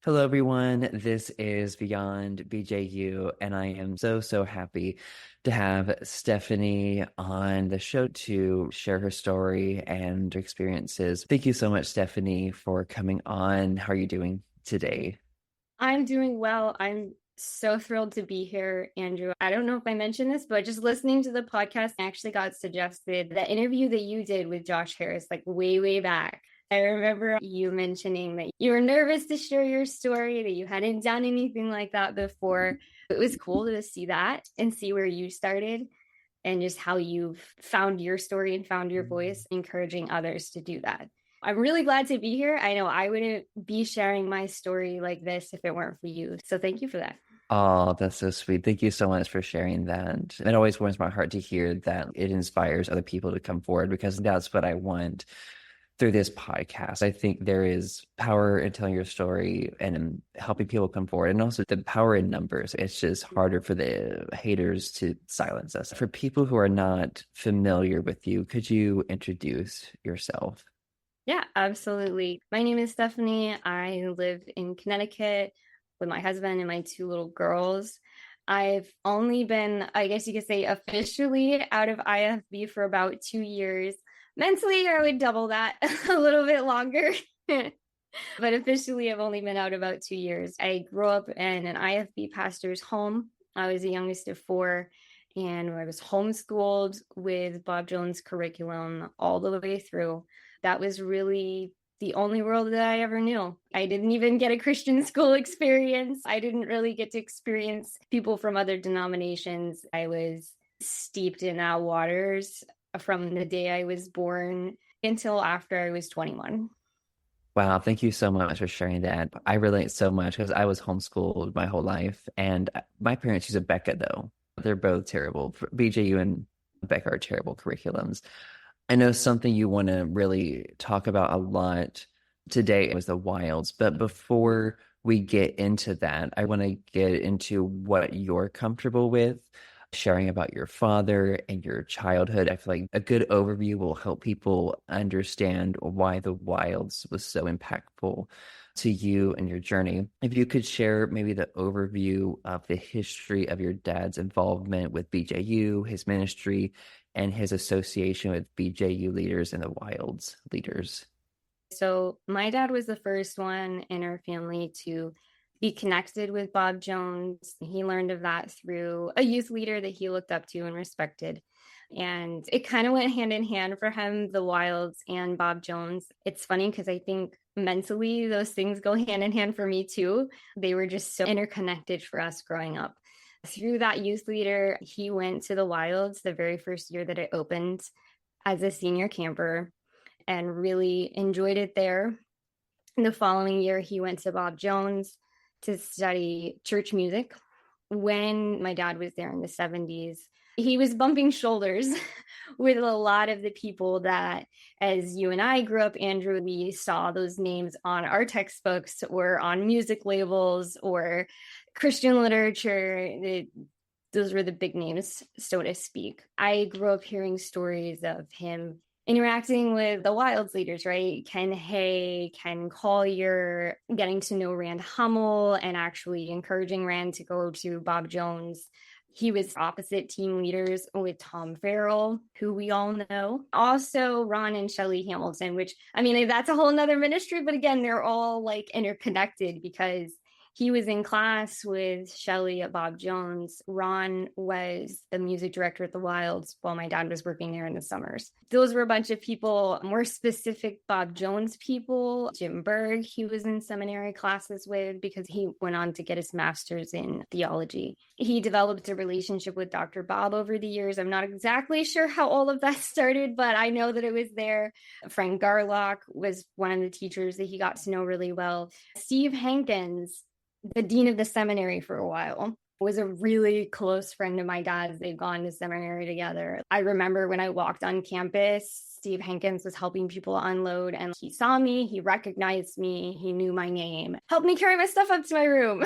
Hello, everyone. This is Beyond BJU, and I am so happy to have Stephanie on the show to share her story and experiences. Thank you so much, Stephanie, for coming on. How are you doing today? I'm doing well. I'm so thrilled to be here, Andrew. I don't know if I mentioned this, but just listening to the podcast I actually got suggested the interview that you did with Josh Harris, like way back. I remember you mentioning that you were nervous to share your story, that you hadn't done anything like that before. It was cool to see that and see where you started and just how you've found your story and found your voice, encouraging others to do that. I'm really glad to be here. I know I wouldn't be sharing my story like this if it weren't for you. So thank you for that. Oh, that's so sweet. Thank you so much for sharing that. It always warms my heart to hear that it inspires other people to come forward because that's what I want through this podcast. I think there is power in telling your story and in helping people come forward, and also the power in numbers. It's just harder for the haters to silence us. For people who are not familiar with you, could you introduce yourself? Yeah, absolutely. My name is Stephanie. I live in Connecticut with my husband and my two little girls. I've only been, I guess you could say, officially out of IFB for about 2 years. Mentally, I would double that a little bit longer. But officially, I've only been out about 2 years. I grew up in an IFB pastor's home. I was the youngest of four, and I was homeschooled with Bob Jones' curriculum all the way through. That was really the only world that I ever knew. I didn't even get a Christian school experience. I didn't really get to experience people from other denominations. I was steeped in our waters from the day I was born until after I was 21. Wow, thank you so much for sharing that. I relate so much because I was homeschooled my whole life, and my parents use a Becca though. They're both terrible. BJU and Becca are terrible curriculums. I know something you want to really talk about a lot today was the wilds, but before we get into that, I want to get into what you're comfortable with, sharing about your father and your childhood. I feel like a good overview will help people understand why the wilds was so impactful to you and your journey. If you could share maybe the overview of the history of your dad's involvement with BJU, his ministry, and his association with BJU leaders and the Wilds leaders. So my dad was the first one in our family to be connected with Bob Jones. He learned of that through a youth leader that he looked up to and respected. And it kind of went hand in hand for him, the Wilds and Bob Jones. It's funny because I think mentally those things go hand in hand for me too. They were just so interconnected for us growing up. Through that youth leader, he went to the Wilds the very first year that it opened as a senior camper and really enjoyed it there. The following year, he went to Bob Jones to study church music. When my dad was there in the 70s, he was bumping shoulders with a lot of the people that, as you and I grew up, Andrew, we saw those names on our textbooks or on music labels or Christian literature. Those were the big names, so to speak. I grew up hearing stories of him interacting with the Wilds leaders, right? Ken Hay, Ken Collier, getting to know Rand Hummel and actually encouraging Rand to go to Bob Jones. He was opposite team leaders with Tom Farrell, who we all know. Also, Ron and Shelley Hamilton, which, I mean, that's a whole nother ministry, but again, they're all like interconnected because he was in class with Shelley at Bob Jones. Ron was the music director at the Wilds while my dad was working there in the summers. Those were a bunch of people, more specific Bob Jones people. Jim Berg, he was in seminary classes with because he went on to get his master's in theology. He developed a relationship with Dr. Bob over the years. I'm not exactly sure how all of that started, but I know that it was there. Frank Garlock was one of the teachers that he got to know really well. Steve Hankins, the dean of the seminary for a while, was a really close friend of my dad's. They'd gone to seminary together. I remember when I walked on campus, Steve Hankins was helping people unload and he saw me, he recognized me, he knew my name, helped me carry my stuff up to my room.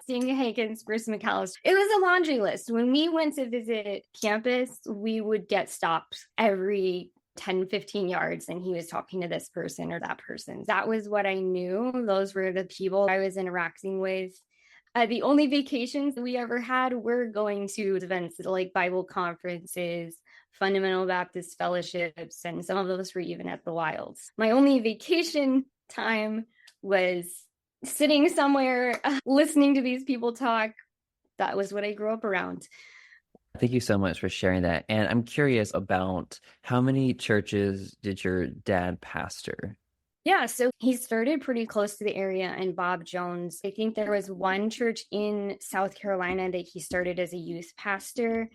Seeing Hankins, Bruce McAllister. It was a laundry list. When we went to visit campus, we would get stopped every 10, 15 yards and he was talking to this person or that person. That was what I knew. Those were the people I was interacting with. The only vacations we ever had were going to events like Bible conferences, Fundamental Baptist fellowships, and some of those were even at the Wilds. My only vacation time was sitting somewhere, listening to these people talk. That was what I grew up around. Thank you so much for sharing that. And I'm curious about how many churches did your dad pastor? Yeah, so he started pretty close to the area in Bob Jones. I think there was one church in South Carolina that he started as a youth pastor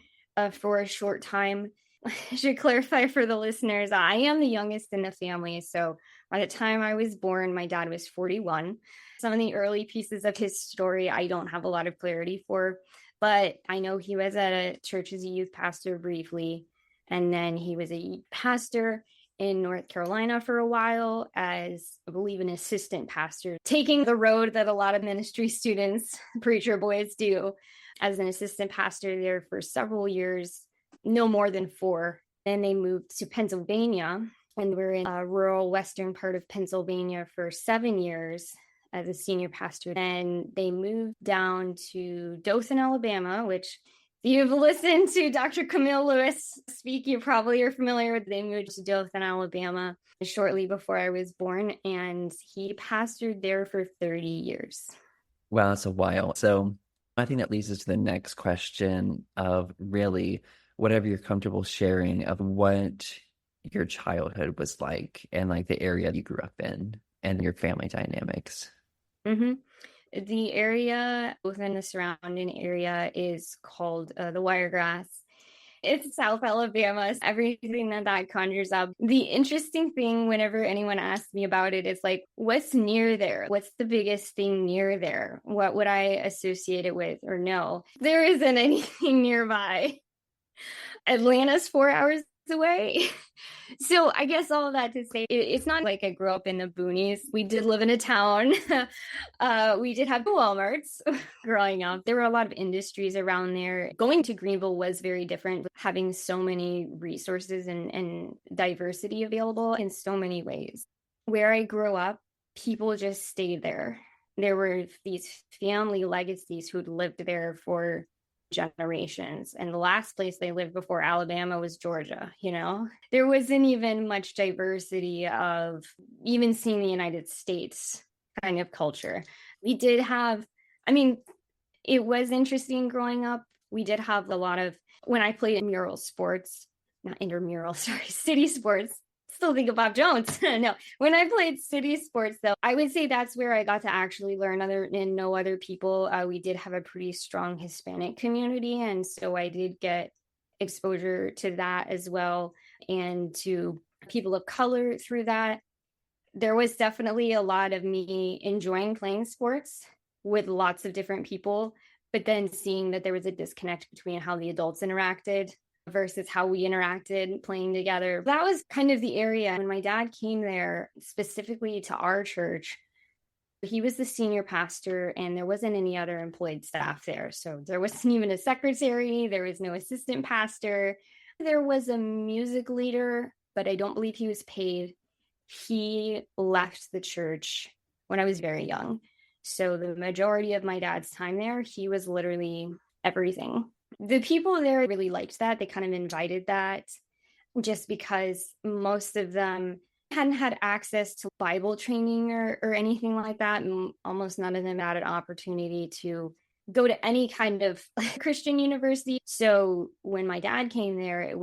for a short time. I should clarify for the listeners, I am the youngest in the family. So by the time I was born, my dad was 41. Some of the early pieces of his story, I don't have a lot of clarity for, but I know he was at a church as a youth pastor briefly. And then he was a pastor in North Carolina for a while as, I believe, an assistant pastor, taking the road that a lot of ministry students, preacher boys do, as an assistant pastor there for several years, no more than 4. Then they moved to Pennsylvania and were in a rural western part of Pennsylvania for 7 years as a senior pastor. Then they moved down to Dothan, Alabama, which if you've listened to Dr. Camille Lewis speak, you probably are familiar with. They moved to Dothan, Alabama shortly before I was born, and he pastored there for 30 years. Wow, that's a while. So I think that leads us to the next question of really whatever you're comfortable sharing of what your childhood was like and like the area you grew up in and your family dynamics. Mm-hmm. The area within the surrounding area is called the Wiregrass. It's South Alabama. Everything that conjures up. The interesting thing whenever anyone asks me about it is like, what's near there? What's the biggest thing near there? What would I associate it with or no? There isn't anything nearby. Atlanta's 4 hours away. So I guess all of that to say, it's not like I grew up in the boonies. We did live in a town. We did have Walmarts growing up. There were a lot of industries around there. Going to Greenville was very different, having so many resources and diversity available in so many ways. Where I grew up, people just stayed there. There were these family legacies who'd lived there for generations, and the last place they lived before Alabama was Georgia. There wasn't even much diversity of even seeing the United States kind of culture. We did have, it was interesting growing up. We did have a lot of, when I played mural sports, not intramural, sorry, city sports, still think of Bob Jones. No, when I played city sports, though, I would say that's where I got to actually learn and know other people. We did have a pretty strong Hispanic community, and so I did get exposure to that as well, and to people of color through that. There was definitely a lot of me enjoying playing sports with lots of different people, but then seeing that there was a disconnect between how the adults interacted versus how we interacted playing together. That was kind of the area. When my dad came there specifically to our church, he was the senior pastor and there wasn't any other employed staff there. So there wasn't even a secretary. There was no assistant pastor. There was a music leader, but I don't believe he was paid. He left the church when I was very young. So the majority of my dad's time there, he was literally everything. The people there really liked that. They kind of invited that just because most of them hadn't had access to Bible training or anything like that. And almost none of them had an opportunity to go to any kind of Christian university. So when my dad came there,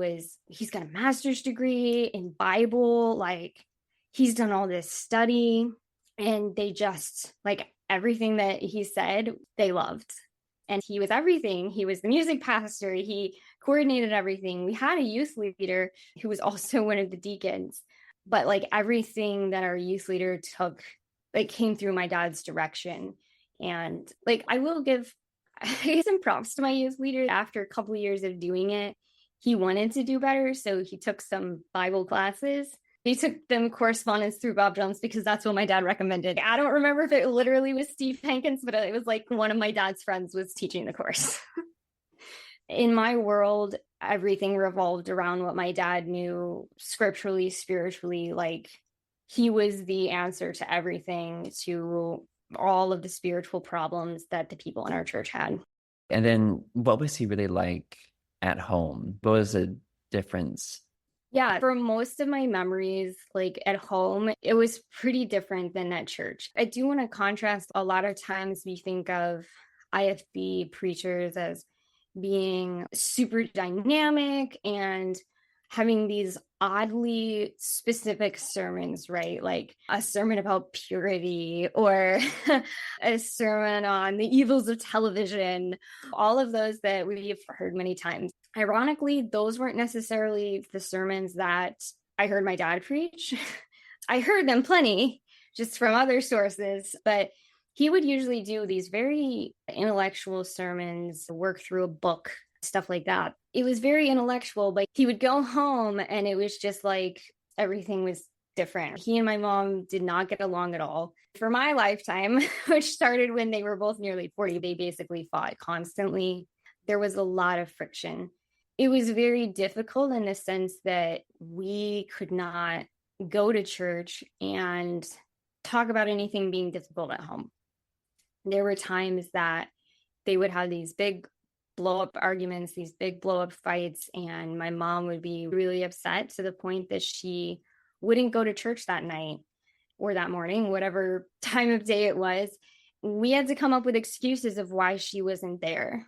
he's got a master's degree in Bible. Like, he's done all this study, and they just, like, everything that he said, they loved. And he was everything. He was the music pastor. He coordinated everything. We had a youth leader who was also one of the deacons. But like everything that our youth leader took, like, came through my dad's direction. And like, I will give some props to my youth leader. After a couple of years of doing it, he wanted to do better. So he took some Bible classes. He took them correspondence through Bob Jones because that's what my dad recommended. I don't remember if it literally was Steve Hankins, but it was like one of my dad's friends was teaching the course. In my world, everything revolved around what my dad knew scripturally, spiritually. Like, he was the answer to everything, to all of the spiritual problems that the people in our church had. And then what was he really like at home? What was the difference? Yeah, for most of my memories, like at home, it was pretty different than at church. I do want to contrast. A lot of times we think of IFB preachers as being super dynamic and having these oddly specific sermons, right? Like a sermon about purity or a sermon on the evils of television, all of those that we've heard many times. Ironically, those weren't necessarily the sermons that I heard my dad preach. I heard them plenty just from other sources, but he would usually do these very intellectual sermons, work through a book, stuff like that. It was very intellectual, but he would go home and it was just like everything was different. He and my mom did not get along at all. For my lifetime, which started when they were both nearly 40, they basically fought constantly. There was a lot of friction. It was very difficult in the sense that we could not go to church and talk about anything being difficult at home. There were times that they would have these big blow up arguments, these big blow up fights, and my mom would be really upset to the point that she wouldn't go to church that night or that morning, whatever time of day it was. We had to come up with excuses of why she wasn't there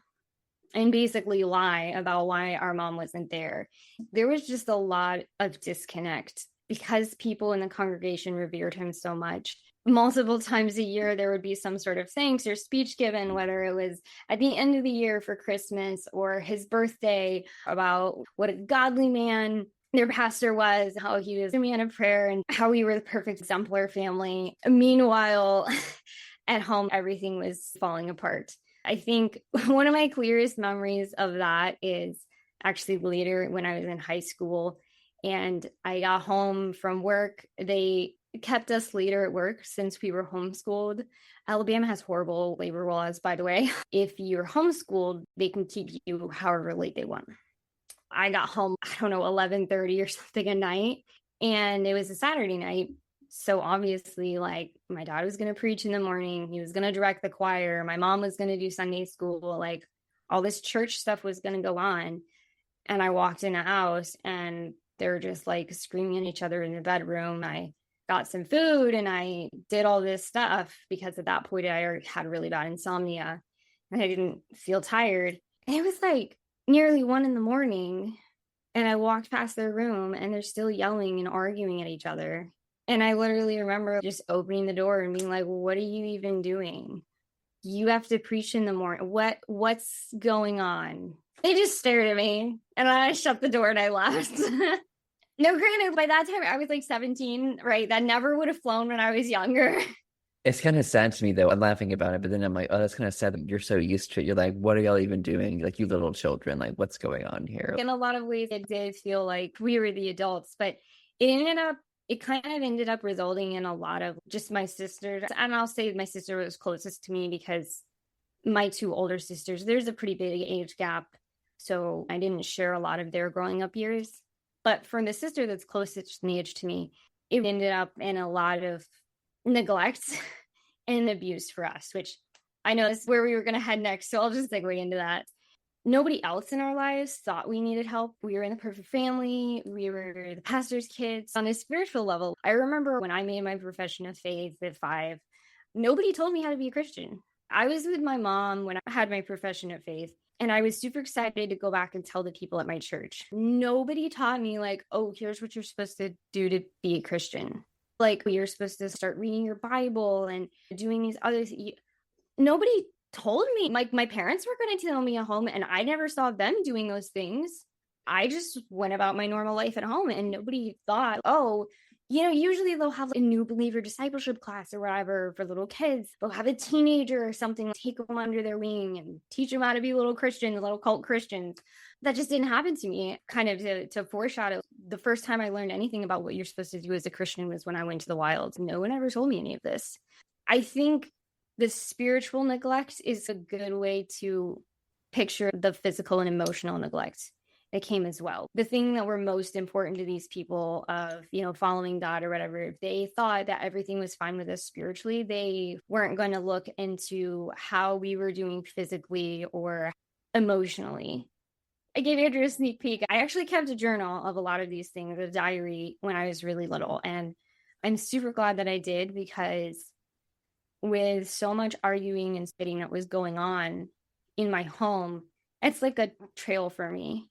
and basically lie about why our mom wasn't there. There was just a lot of disconnect because people in the congregation revered him so much. Multiple times a year, there would be some sort of thanks or speech given, whether it was at the end of the year for Christmas or his birthday, about what a godly man their pastor was, how he was a man of prayer, and how we were the perfect exemplar family. Meanwhile, at home, everything was falling apart. I think one of my clearest memories of that is actually later when I was in high school and I got home from work. They kept us later at work since we were homeschooled. Alabama has horrible labor laws, by the way. If you're homeschooled, they can keep you however late they want. I got home, I don't know, 11:30 or something at night, and it was a Saturday night. So obviously, like, my dad was going to preach in the morning. He was going to direct the choir. My mom was going to do Sunday school. Like, all this church stuff was going to go on. And I walked in a house and they're just like screaming at each other in the bedroom. I got some food and I did all this stuff because at that point I already had really bad insomnia and I didn't feel tired. And it was like nearly 1 a.m. and I walked past their room and they're still yelling and arguing at each other. And I literally remember just opening the door and being like, what are you even doing? You have to preach in the morning. What's going on? They just stared at me and I shut the door and I left. No, granted, by that time I was like 17, right? That never would have flown when I was younger. It's kind of sad to me though. I'm laughing about it, but then I'm like, oh, that's kind of sad that you're so used to it. You're like, what are y'all even doing? Like, you little children, like, what's going on here? In a lot of ways, it did feel like we were the adults, but it kind of ended up resulting in a lot of just my sisters. And I'll say my sister was closest to me because my 2 older sisters, there's a pretty big age gap. So I didn't share a lot of their growing up years. But for the sister that's closest in age to me, it ended up in a lot of neglect and abuse for us, which I know is where we were going to head next. So I'll just segue into that. Nobody else in our lives thought we needed help. We were in the perfect family. We were the pastor's kids. On a spiritual level, I remember when I made my profession of faith at 5, nobody told me how to be a Christian. I was with my mom when I had my profession of faith, and I was super excited to go back and tell the people at my church. Nobody taught me, like, oh, here's what you're supposed to do to be a Christian. Like, you're supposed to start reading your Bible and doing these other things. Nobody told me. Like, my parents were going to tell me at home, and I never saw them doing those things. I just went about my normal life at home, and nobody thought, oh, usually they'll have a new believer discipleship class or whatever for little kids. They'll have a teenager or something, take them under their wing and teach them how to be little Christians, little cult Christians. That just didn't happen to me. Kind of to foreshadow, the first time I learned anything about what you're supposed to do as a Christian was when I went to the wilds. No one ever told me any of this. I think the spiritual neglect is a good way to picture the physical and emotional neglect. it came as well. The thing that were most important to these people of, following God or whatever, if they thought that everything was fine with us spiritually, they weren't going to look into how we were doing physically or emotionally. I gave Andrew a sneak peek. I actually kept a journal of a lot of these things, a diary, when I was really little. And I'm super glad that I did, because with so much arguing and spitting that was going on in my home, it's like a trail for me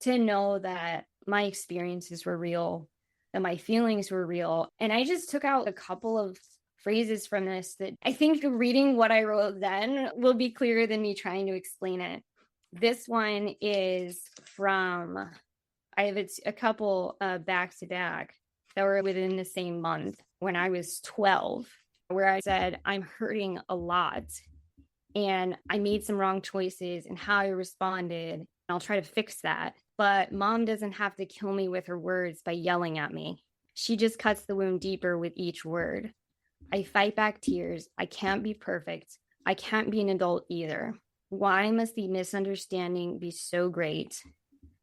to know that my experiences were real, that my feelings were real. And I just took out a couple of phrases from this that I think reading what I wrote then will be clearer than me trying to explain it. This one is from, I have a couple back to back that were within the same month when I was 12, where I said, I'm hurting a lot and I made some wrong choices in how I responded. I'll try to fix that. But mom doesn't have to kill me with her words by yelling at me. She just cuts the wound deeper with each word. I fight back tears. I can't be perfect. I can't be an adult either. Why must the misunderstanding be so great?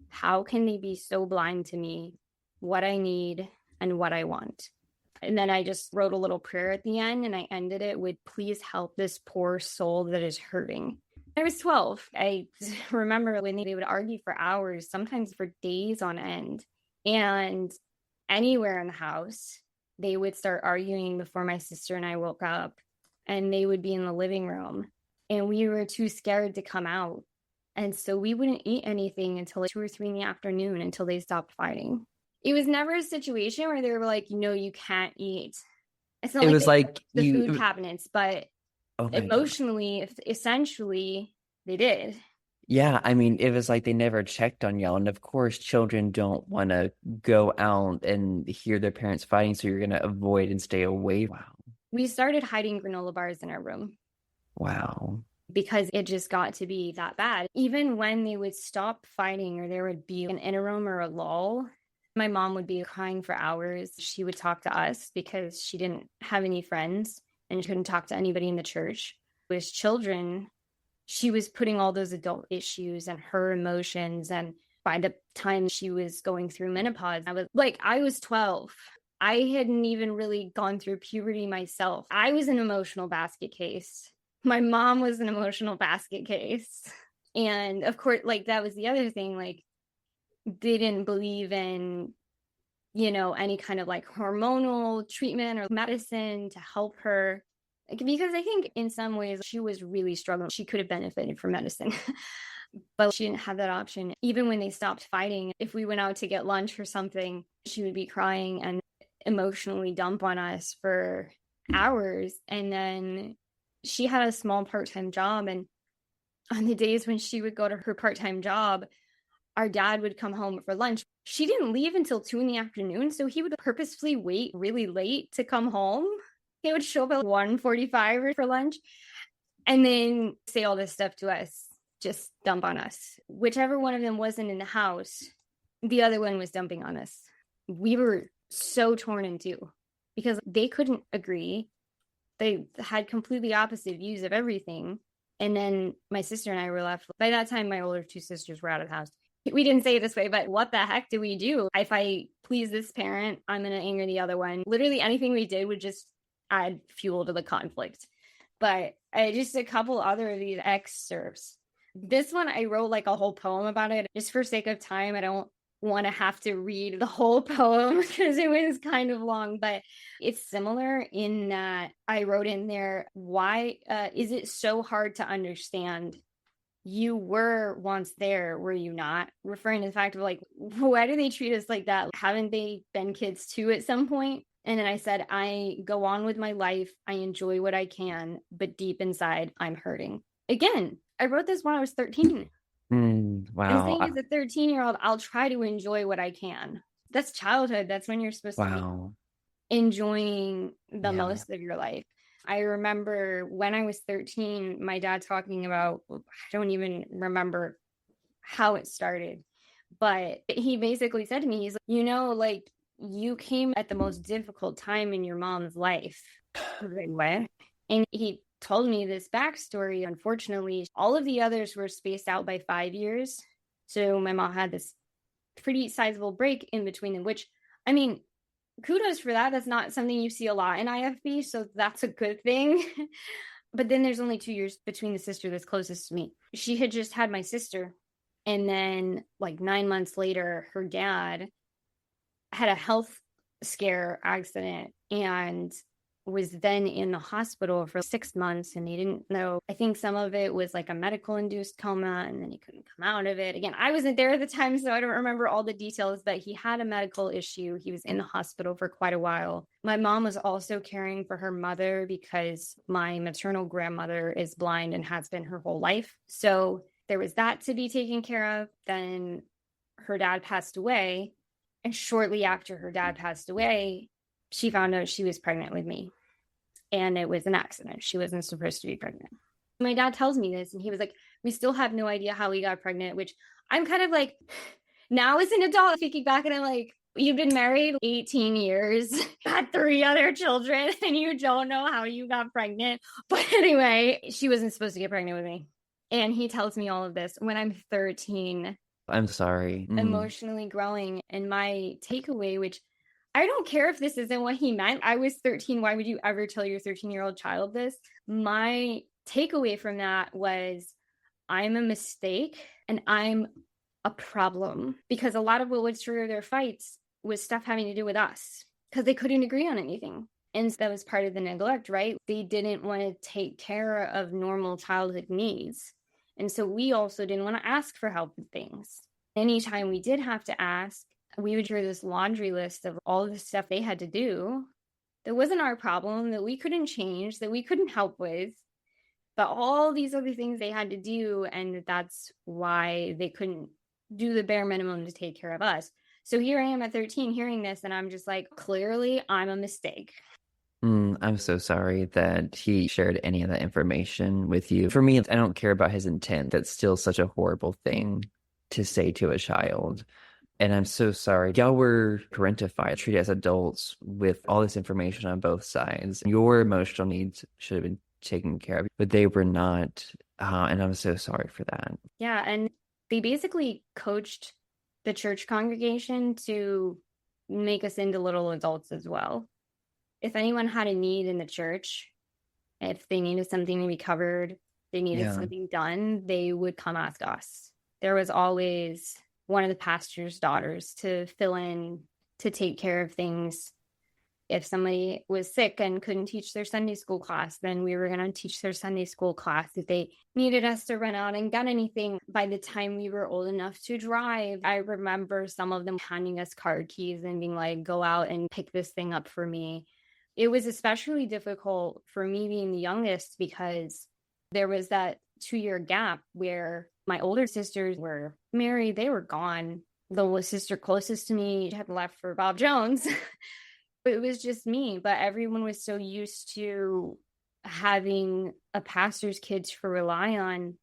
How can they be so blind to me, what I need and what I want? And then I just wrote a little prayer at the end, and I ended it with, please help this poor soul that is hurting. I was 12. I remember when they would argue for hours, sometimes for days on end. And anywhere in the house, they would start arguing before my sister and I woke up, and they would be in the living room. And we were too scared to come out. And so we wouldn't eat anything until like 2 or 3 in the afternoon until they stopped fighting. It was never a situation where they were like, no, you can't eat. It's not It like was like the food cabinets, but emotionally, essentially, they did. Yeah, I mean, it was like they never checked on y'all. And of course, children don't want to go out and hear their parents fighting, so you're going to avoid and stay away. Wow. We started hiding granola bars in our room. Wow. Because it just got to be that bad. Even when they would stop fighting or there would be an interim or a lull, my mom would be crying for hours. She would talk to us because she didn't have any friends and couldn't talk to anybody in the church. As children, she was putting all those adult issues and her emotions. And by the time she was going through menopause, I was 12. I hadn't even really gone through puberty myself. I was an emotional basket case. My mom was an emotional basket case. And of course, that was the other thing, they didn't believe in, any kind of hormonal treatment or medicine to help her. Because I think in some ways she was really struggling. She could have benefited from medicine, but she didn't have that option. Even when they stopped fighting, if we went out to get lunch or something, she would be crying and emotionally dump on us for hours. And then she had a small part-time job. And on the days when she would go to her part-time job, our dad would come home for lunch. She didn't leave until 2 in the afternoon. So he would purposefully wait really late to come home. He would show up at 1:45 for lunch and then say all this stuff to us, just dump on us. Whichever one of them wasn't in the house, the other one was dumping on us. We were so torn in two because they couldn't agree. They had completely opposite views of everything. And then my sister and I were left. By that time, my older 2 sisters were out of the house. We didn't say it this way, but what the heck do we do? If I please this parent, I'm going to anger the other one. Literally anything we did would just add fuel to the conflict. But just a couple other of these excerpts. This one, I wrote a whole poem about it. Just for sake of time, I don't want to have to read the whole poem because it was kind of long, but it's similar in that I wrote in there, why is it so hard to understand? You were once there, were you not? Referring to the fact of why do they treat us like that? Haven't they been kids too at some point? And then I said, I go on with my life. I enjoy what I can, but deep inside, I'm hurting. Again, I wrote this when I was 13. Wow. I'm saying as a 13-year-old, I'll try to enjoy what I can. That's childhood. That's when you're supposed to be enjoying the most of your life. I remember when I was 13, my dad talking about, I don't even remember how it started, but he basically said to me, he's like, you came at the most difficult time in your mom's life. What? And he told me this backstory. Unfortunately, all of the others were spaced out by 5 years. So my mom had this pretty sizable break in between them, which, I mean, kudos for that. That's not something you see a lot in IFB, so that's a good thing. But then there's only 2 years between the sister that's closest to me. She had just had my sister, and then like 9 months later, her dad had a health scare accident and was then in the hospital for 6 months, and they didn't know. I think some of it was like a medical induced coma, and then he couldn't come out of it. Again, I wasn't there at the time, so I don't remember all the details, but he had a medical issue. He was in the hospital for quite a while. My mom was also caring for her mother because my maternal grandmother is blind and has been her whole life. So there was that to be taken care of. Then her dad passed away. And shortly after her dad passed away, she found out she was pregnant with me. And it was an accident. She wasn't supposed to be pregnant. My dad tells me this, and he was like, we still have no idea how we got pregnant, which I'm kind of like, now as an adult, thinking back, and I'm like, you've been married 18 years, had 3 other children, and you don't know how you got pregnant. But anyway, she wasn't supposed to get pregnant with me. And he tells me all of this when I'm 13. I'm sorry. Emotionally growing. And my takeaway, which I don't care if this isn't what he meant. I was 13. Why would you ever tell your 13-year-old child this? My takeaway from that was, I'm a mistake and I'm a problem, because a lot of what would trigger their fights was stuff having to do with us because they couldn't agree on anything. And that was part of the neglect, right? They didn't want to take care of normal childhood needs. And so we also didn't want to ask for help with things. Anytime we did have to ask, we would hear this laundry list of all the stuff they had to do that wasn't our problem, that we couldn't change, that we couldn't help with, but all these other things they had to do. And that's why they couldn't do the bare minimum to take care of us. So here I am at 13 hearing this, and I'm just like, clearly I'm a mistake. I'm so sorry that he shared any of that information with you. For me, I don't care about his intent. That's still such a horrible thing to say to a child. And I'm so sorry. Y'all were parentified, treated as adults with all this information on both sides. Your emotional needs should have been taken care of, but they were not. And I'm so sorry for that. Yeah. And they basically coached the church congregation to make us into little adults as well. If anyone had a need in the church, if they needed something to be covered, they needed something done, they would come ask us. There was always one of the pastor's daughters to fill in, to take care of things. If somebody was sick and couldn't teach their Sunday school class, then we were going to teach their Sunday school class. If they needed us to run out and get anything by the time we were old enough to drive, I remember some of them handing us car keys and being like, go out and pick this thing up for me. It was especially difficult for me being the youngest because there was that 2-year gap where my older sisters were married. They were gone. The sister closest to me had left for Bob Jones. It was just me, but everyone was so used to having a pastor's kid to rely on.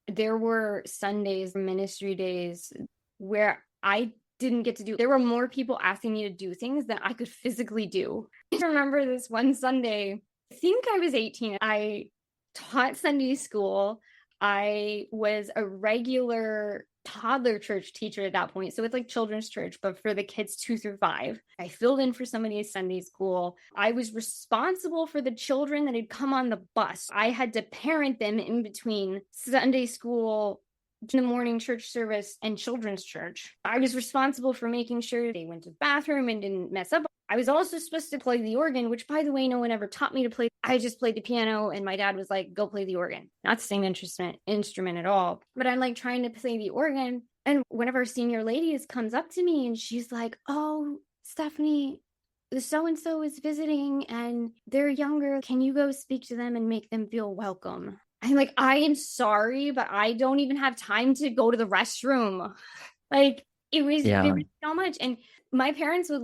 There were Sundays, ministry days where I didn't get to do. There were more people asking me to do things than I could physically do. I remember this one Sunday, I think I was 18. I taught Sunday school. I was a regular toddler church teacher at that point. So it's like children's church, but for the kids 2 through 5. I filled in for somebody's Sunday school. I was responsible for the children that had come on the bus. I had to parent them in between Sunday school, the morning church service, and children's church. I was responsible for making sure they went to the bathroom and didn't mess up. I was also supposed to play the organ, which, by the way, no one ever taught me to play. I just played the piano, and my dad was like, go play the organ. Not the same instrument at all. But I'm like trying to play the organ. And one of our senior ladies comes up to me and she's like, oh, Stephanie, so-and-so is visiting and they're younger. Can you go speak to them and make them feel welcome? I'm like, I am sorry, but I don't even have time to go to the restroom. Like, it was so much. And my parents would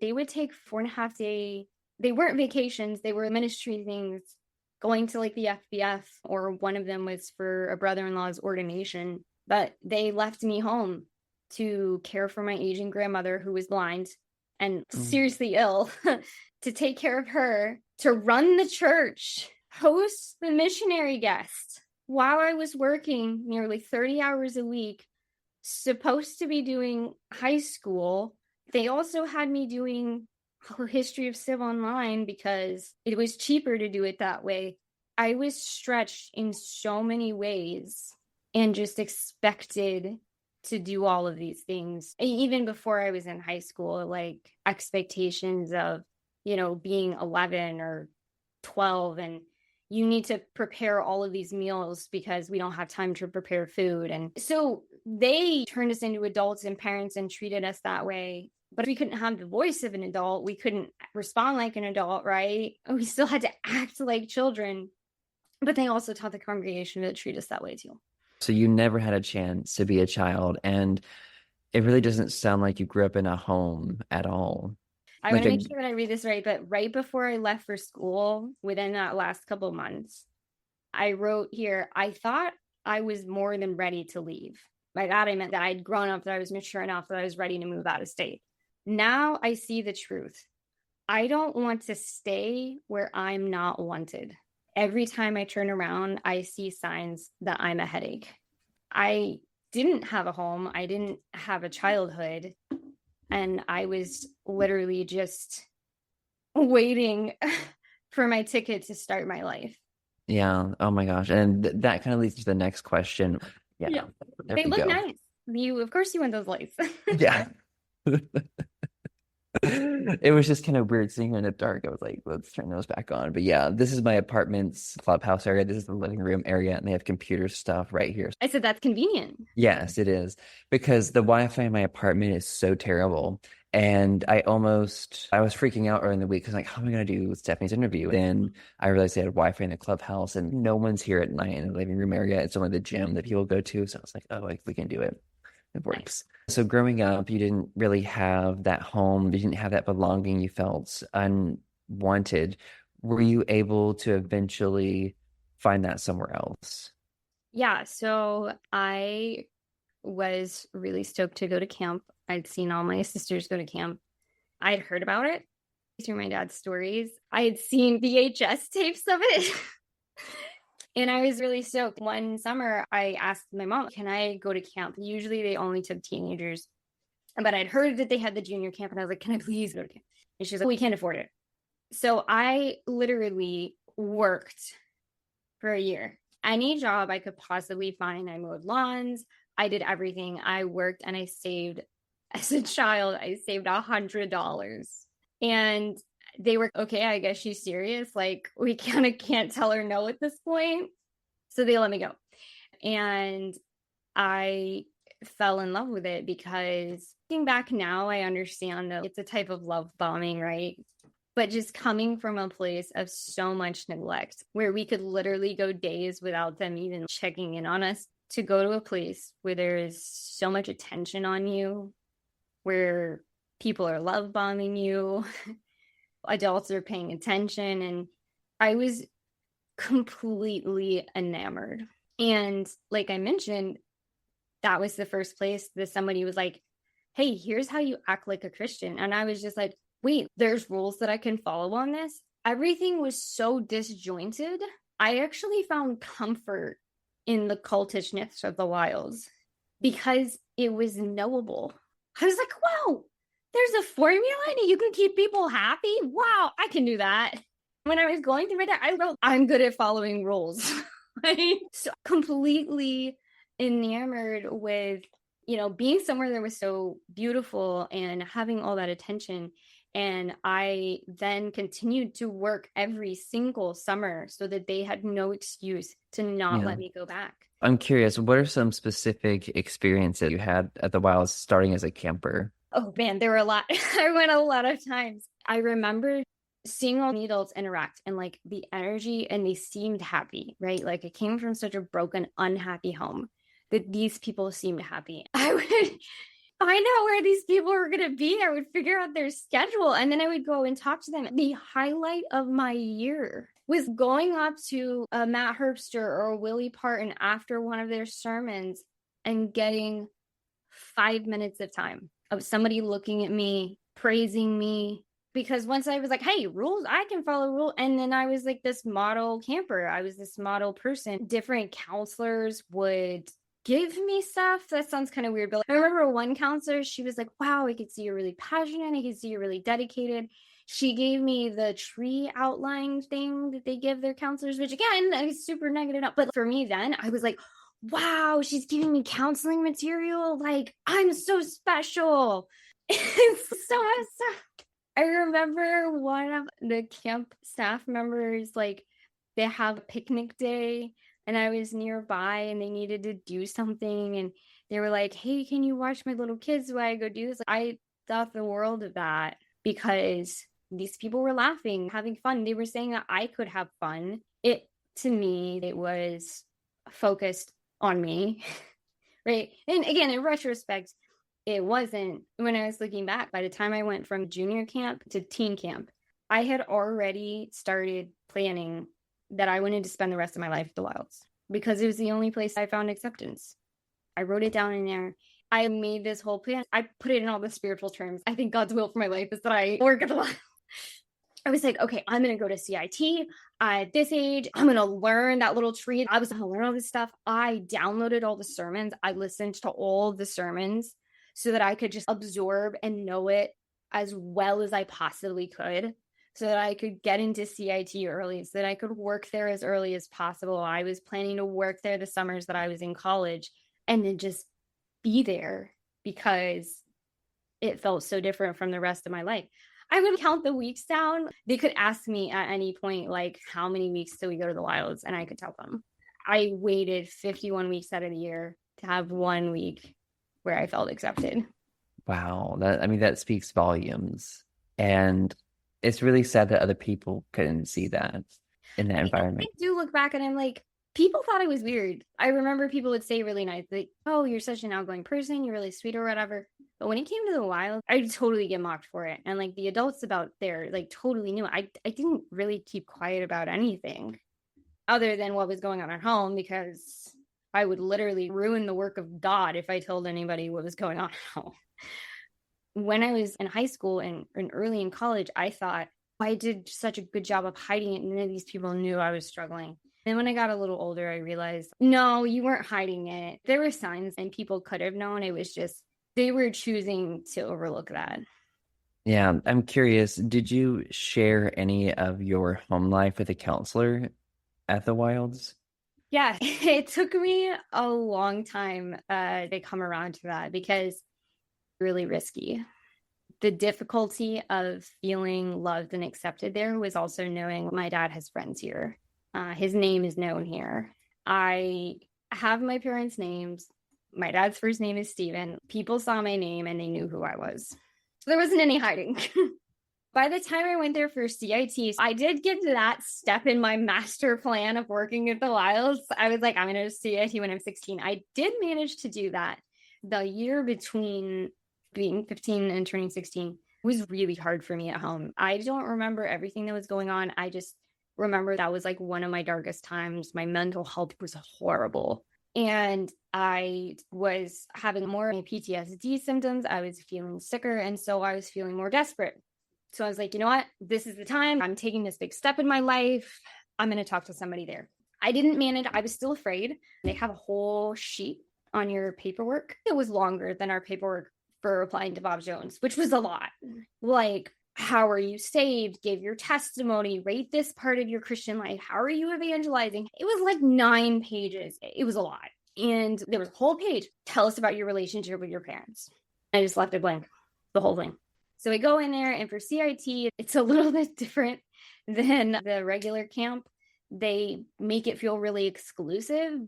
they would take 4.5 day. They weren't vacations. They were ministry things, going to like the FBF, or one of them was for a brother-in-law's ordination. But they left me home to care for my aging grandmother who was blind and seriously ill, to take care of her, to run the church, host the missionary guest while I was working nearly 30 hours a week, supposed to be doing high school. They also had me doing history of Civ online because it was cheaper to do it that way. I was stretched in so many ways and just expected to do all of these things. Even before I was in high school, like expectations of, being 11 or 12, and you need to prepare all of these meals because we don't have time to prepare food. And so they turned us into adults and parents and treated us that way. But we couldn't have the voice of an adult. We couldn't respond like an adult, right? We still had to act like children. But they also taught the congregation to treat us that way too. So you never had a chance to be a child, and it really doesn't sound like you grew up in a home at all. I want Like to make sure that I read this right, but right before I left for school, within that last couple of months, I wrote here, I thought I was more than ready to leave. By that, I meant that I'd grown up, that I was mature enough, that I was ready to move out of state. Now I see the truth. I don't want to stay where I'm not wanted. Every time I turn around, I see signs that I'm a headache. I didn't have a home. I didn't have a childhood. And I was literally just waiting for my ticket to start my life. Yeah. Oh my gosh. And that kind of leads to the next question. Yeah. There They we look go. nice. Of course you want those lights. Yeah. It was just kind of weird seeing her in the dark. I was like, let's turn those back on. But yeah, this is my apartment's clubhouse area. This is the living room area, and they have computer stuff right here. I said, that's convenient. Yes, it is. Because the Wi-Fi in my apartment is so terrible. And I was freaking out early in the week because like, how am I going to do Stephanie's interview? Then I realized they had Wi-Fi in the clubhouse and no one's here at night in the living room area. It's only the gym that people go to. So I was like, oh, like we can do it. It works. So growing up, you didn't really have that home. You didn't have that belonging. You felt unwanted. Were you able to eventually find that somewhere else? Yeah. So I was really stoked to go to camp. I'd seen all my sisters go to camp. I'd heard about it through my dad's stories. I had seen VHS tapes of it. And I was really stoked. One summer, I asked my mom, can I go to camp? Usually they only took teenagers. But I'd heard that they had the junior camp. And I was like, can I please go to camp? And she's like, we can't afford it. So I literally worked for a year. Any job I could possibly find. I mowed lawns. I did everything. I worked and I saved. As a child, I saved $100. And they were, okay, I guess she's serious. Like, we kind of can't tell her no at this point. So they let me go. And I fell in love with it because looking back now, I understand that it's a type of love bombing, right? But just coming from a place of so much neglect where we could literally go days without them even checking in on us, to go to a place where there is so much attention on you, where people are love bombing you, adults are paying attention. And I was completely enamored. And like I mentioned, that was the first place that somebody was like, hey, here's how you act like a Christian. And I was just like, wait, there's rules that I can follow on this. Everything was so disjointed. I actually found comfort in the cultishness of the wilds because it was knowable. I was like, wow, there's a formula and you can keep people happy. Wow, I can do that. When I was going through it, I wrote, I'm good at following rules. So completely enamored with, being somewhere that was so beautiful and having all that attention. And I then continued to work every single summer so that they had no excuse to not let me go back. I'm curious, what are some specific experiences you had at the Wilds starting as a camper? Oh man, there were a lot. I went a lot of times. I remember seeing all the adults interact and like the energy, and they seemed happy, right? Like it came from such a broken, unhappy home that these people seemed happy. I would find out where these people were going to be. I would figure out their schedule, and then I would go and talk to them. The highlight of my year was going up to a Matt Herbster or a Willie Parton after one of their sermons and getting 5 minutes of time of somebody looking at me, praising me. Because once I was like, hey, rules, I can follow rules. And then I was like this model camper. I was this model person. Different counselors would give me stuff. That sounds kind of weird, but I remember one counselor, she was like, wow, I could see you're really passionate. I could see you're really dedicated. She gave me the tree outline thing that they give their counselors, which again, I was super negative. But for me then, I was like, wow, she's giving me counseling material. Like, I'm so special. So I remember one of the camp staff members, like, they have a picnic day and I was nearby and they needed to do something. And they were like, hey, can you watch my little kids while I go do this? I thought the world of that because these people were laughing, having fun. They were saying that I could have fun. To me, it was focused on me, right? And again, in retrospect, it wasn't. When I was looking back, by the time I went from junior camp to teen camp, I had already started planning that I wanted to spend the rest of my life at the Wilds because it was the only place I found acceptance. I wrote it down in there. I made this whole plan. I put it in all the spiritual terms. I think God's will for my life is that I work at the Wilds. I was like, okay, I'm going to go to CIT at this age. I'm going to learn that little tree. I was going to learn all this stuff. I downloaded all the sermons. I listened to all the sermons so that I could just absorb and know it as well as I possibly could, so that I could get into CIT early, so that I could work there as early as possible. I was planning to work there the summers that I was in college and then just be there because it felt so different from the rest of my life. I would count the weeks down. They could ask me at any point, like, how many weeks till we go to the Wilds? And I could tell them. I waited 51 weeks out of the year to have 1 week where I felt accepted. Wow. That speaks volumes. And it's really sad that other people couldn't see that in that environment. I do look back and I'm like, people thought I was weird. I remember people would say really nice, like, oh, you're such an outgoing person. You're really sweet or whatever. But when it came to the Wild, I totally get mocked for it. And like the adults about there, like totally knew. I didn't really keep quiet about anything other than what was going on at home, because I would literally ruin the work of God if I told anybody what was going on at home. When I was in high school and early in college, I thought I did such a good job of hiding it. None of these people knew I was struggling. And when I got a little older, I realized, no, you weren't hiding it. There were signs and people could have known. It was just, they were choosing to overlook that. Yeah, I'm curious. Did you share any of your home life with a counselor at the Wilds? Yeah, it took me a long time to come around to that because it's really risky. The difficulty of feeling loved and accepted there was also knowing my dad has friends here. His name is known here. I have my parents' names. My dad's first name is Steven. People saw my name and they knew who I was. So there wasn't any hiding. By the time I went there for CIT, I did get to that step in my master plan of working at the Wilds. I was like, I'm going to CIT when I'm 16. I did manage to do that. The year between being 15 and turning 16 was really hard for me at home. I don't remember everything that was going on. I just remember that was like one of my darkest times. My mental health was horrible. And I was having more PTSD symptoms. I was feeling sicker. And so I was feeling more desperate. So I was like, you know what? This is the time. I'm taking this big step in my life. I'm going to talk to somebody there. I didn't manage. I was still afraid. They have a whole sheet on your paperwork. It was longer than our paperwork for applying to Bob Jones, which was a lot. Like, how are you saved? Give your testimony, rate this part of your Christian life. How are you evangelizing? It was like 9 pages. It was a lot. And there was a whole page. Tell us about your relationship with your parents. I just left it blank, the whole thing. So we go in there, and for CIT, it's a little bit different than the regular camp. They make it feel really exclusive,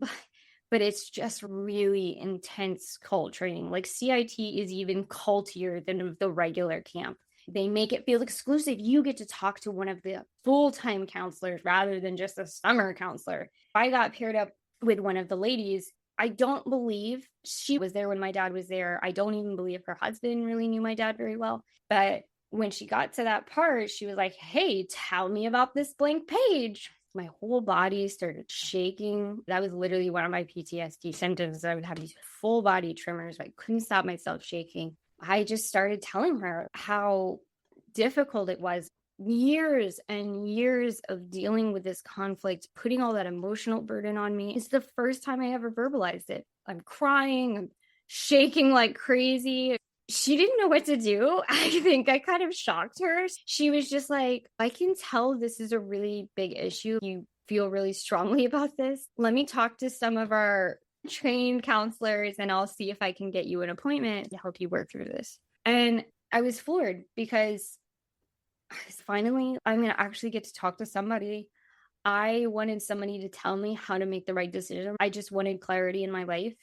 but it's just really intense cult training. Like CIT is even cultier than the regular camp. They make it feel exclusive. You get to talk to one of the full-time counselors rather than just a summer counselor. I got paired up with one of the ladies. I don't believe she was there when my dad was there. I don't even believe her husband really knew my dad very well. But when she got to that part, she was like, hey, tell me about this blank page. My whole body started shaking. That was literally one of my PTSD symptoms. I would have these full body tremors. I couldn't stop myself shaking. I just started telling her how difficult it was. years and years of dealing with this conflict, putting all that emotional burden on me. It's the first time I ever verbalized it. I'm crying, I'm shaking like crazy. She didn't know what to do. I think I kind of shocked her. She was just like, I can tell this is a really big issue. You feel really strongly about this. Let me talk to some of our trained counselors and I'll see if I can get you an appointment to help you work through this. And I was floored because finally, I'm going to actually get to talk to somebody. I wanted somebody to tell me how to make the right decision. I just wanted clarity in my life.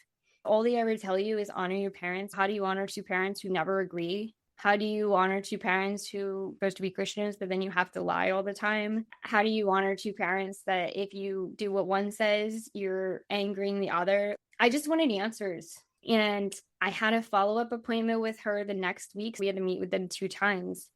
All they ever tell you is honor your parents. How do you honor two parents who never agree? How do you honor two parents who are supposed to be Christians, but then you have to lie all the time? How do you honor two parents that if you do what one says, you're angering the other? I just wanted answers. And I had a follow-up appointment with her the next week. We had to meet with them 2 times.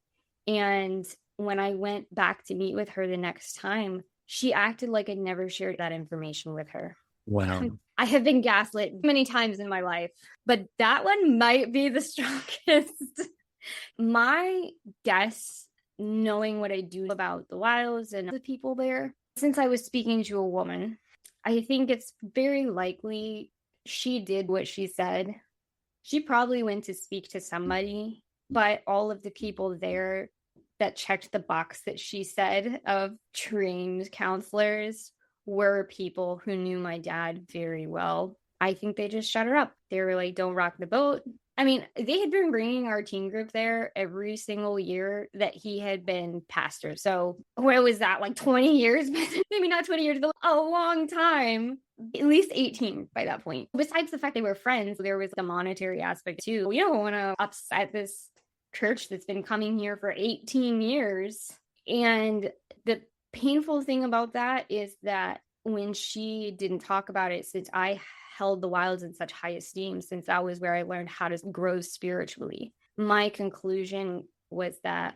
And when I went back to meet with her the next time, she acted like I'd never shared that information with her. Wow. I have been gaslit many times in my life, but that one might be the strongest. My guess, knowing what I do about the Wilds and the people there, since I was speaking to a woman, I think it's very likely she did what she said. She probably went to speak to somebody, but all of the people there that checked the box that she said of trained counselors were people who knew my dad very well. I think they just shut her up. They were like, don't rock the boat. I mean, they had been bringing our teen group there every single year that he had been pastor. So where was that? Like 20 years? Maybe not 20 years, but a long time. At least 18 by that point. Besides the fact they were friends, there was a monetary aspect too. We don't want to upset this church that's been coming here for 18 years. And the painful thing about that is that when she didn't talk about it, since I held the Wilds in such high esteem, since that was where I learned how to grow spiritually, my conclusion was that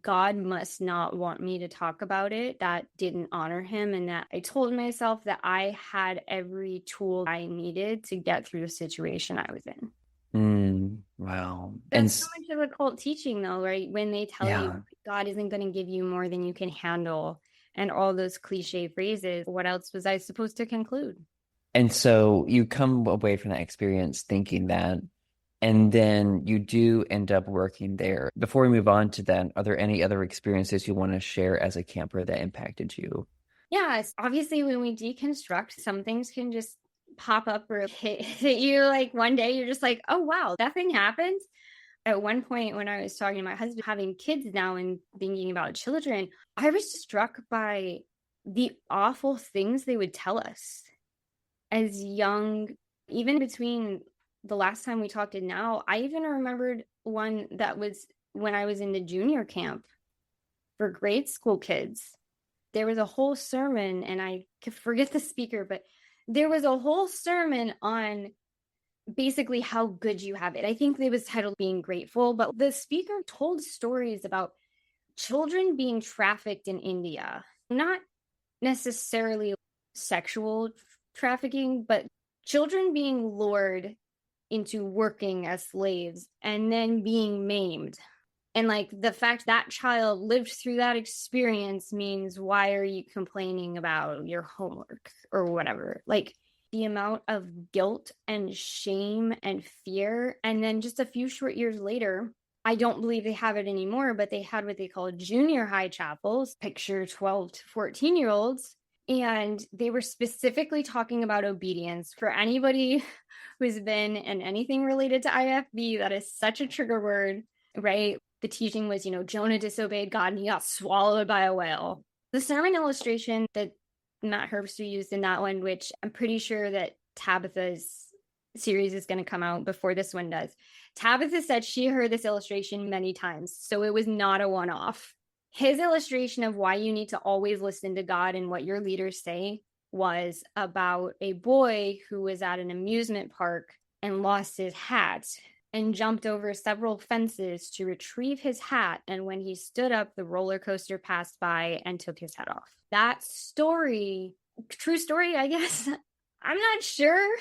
God must not want me to talk about it. That didn't honor him. And that I told myself that I had every tool I needed to get through the situation I was in. Wow. That's so much of a cult teaching though, right? When they tell you God isn't going to give you more than you can handle and all those cliche phrases, what else was I supposed to conclude? And so you come away from that experience thinking that, and then you do end up working there. Before we move on to that, are there any other experiences you want to share as a camper that impacted you? Yes, obviously when we deconstruct, some things can just pop up or hit you like one day, you're just like, oh, wow, that thing happened. At one point when I was talking to my husband, having kids now and thinking about children, I was struck by the awful things they would tell us as young, even between the last time we talked and now. I even remembered one that was when I was in the junior camp for grade school kids. There was a whole sermon, and I forget the speaker, but there was a whole sermon on basically how good you have it. I think it was titled Being Grateful, but the speaker told stories about children being trafficked in India, not necessarily sexual trafficking, but children being lured into working as slaves and then being maimed. And like the fact that child lived through that experience means, why are you complaining about your homework or whatever? Like the amount of guilt and shame and fear. And then just a few short years later, I don't believe they have it anymore, but they had what they call junior high chapels, picture 12 to 14-year-olds. And they were specifically talking about obedience. For anybody who's been in anything related to IFB, that is such a trigger word, right? The teaching was, Jonah disobeyed God and he got swallowed by a whale. The sermon illustration that Matt Herbst used in that one, which I'm pretty sure that Tabitha's series is going to come out before this one does. Tabitha said she heard this illustration many times, so it was not a one-off. His illustration of why you need to always listen to God and what your leaders say was about a boy who was at an amusement park and lost his hat and jumped over several fences to retrieve his hat. And when he stood up, the roller coaster passed by and took his head off. That story, true story, I guess. I'm not sure,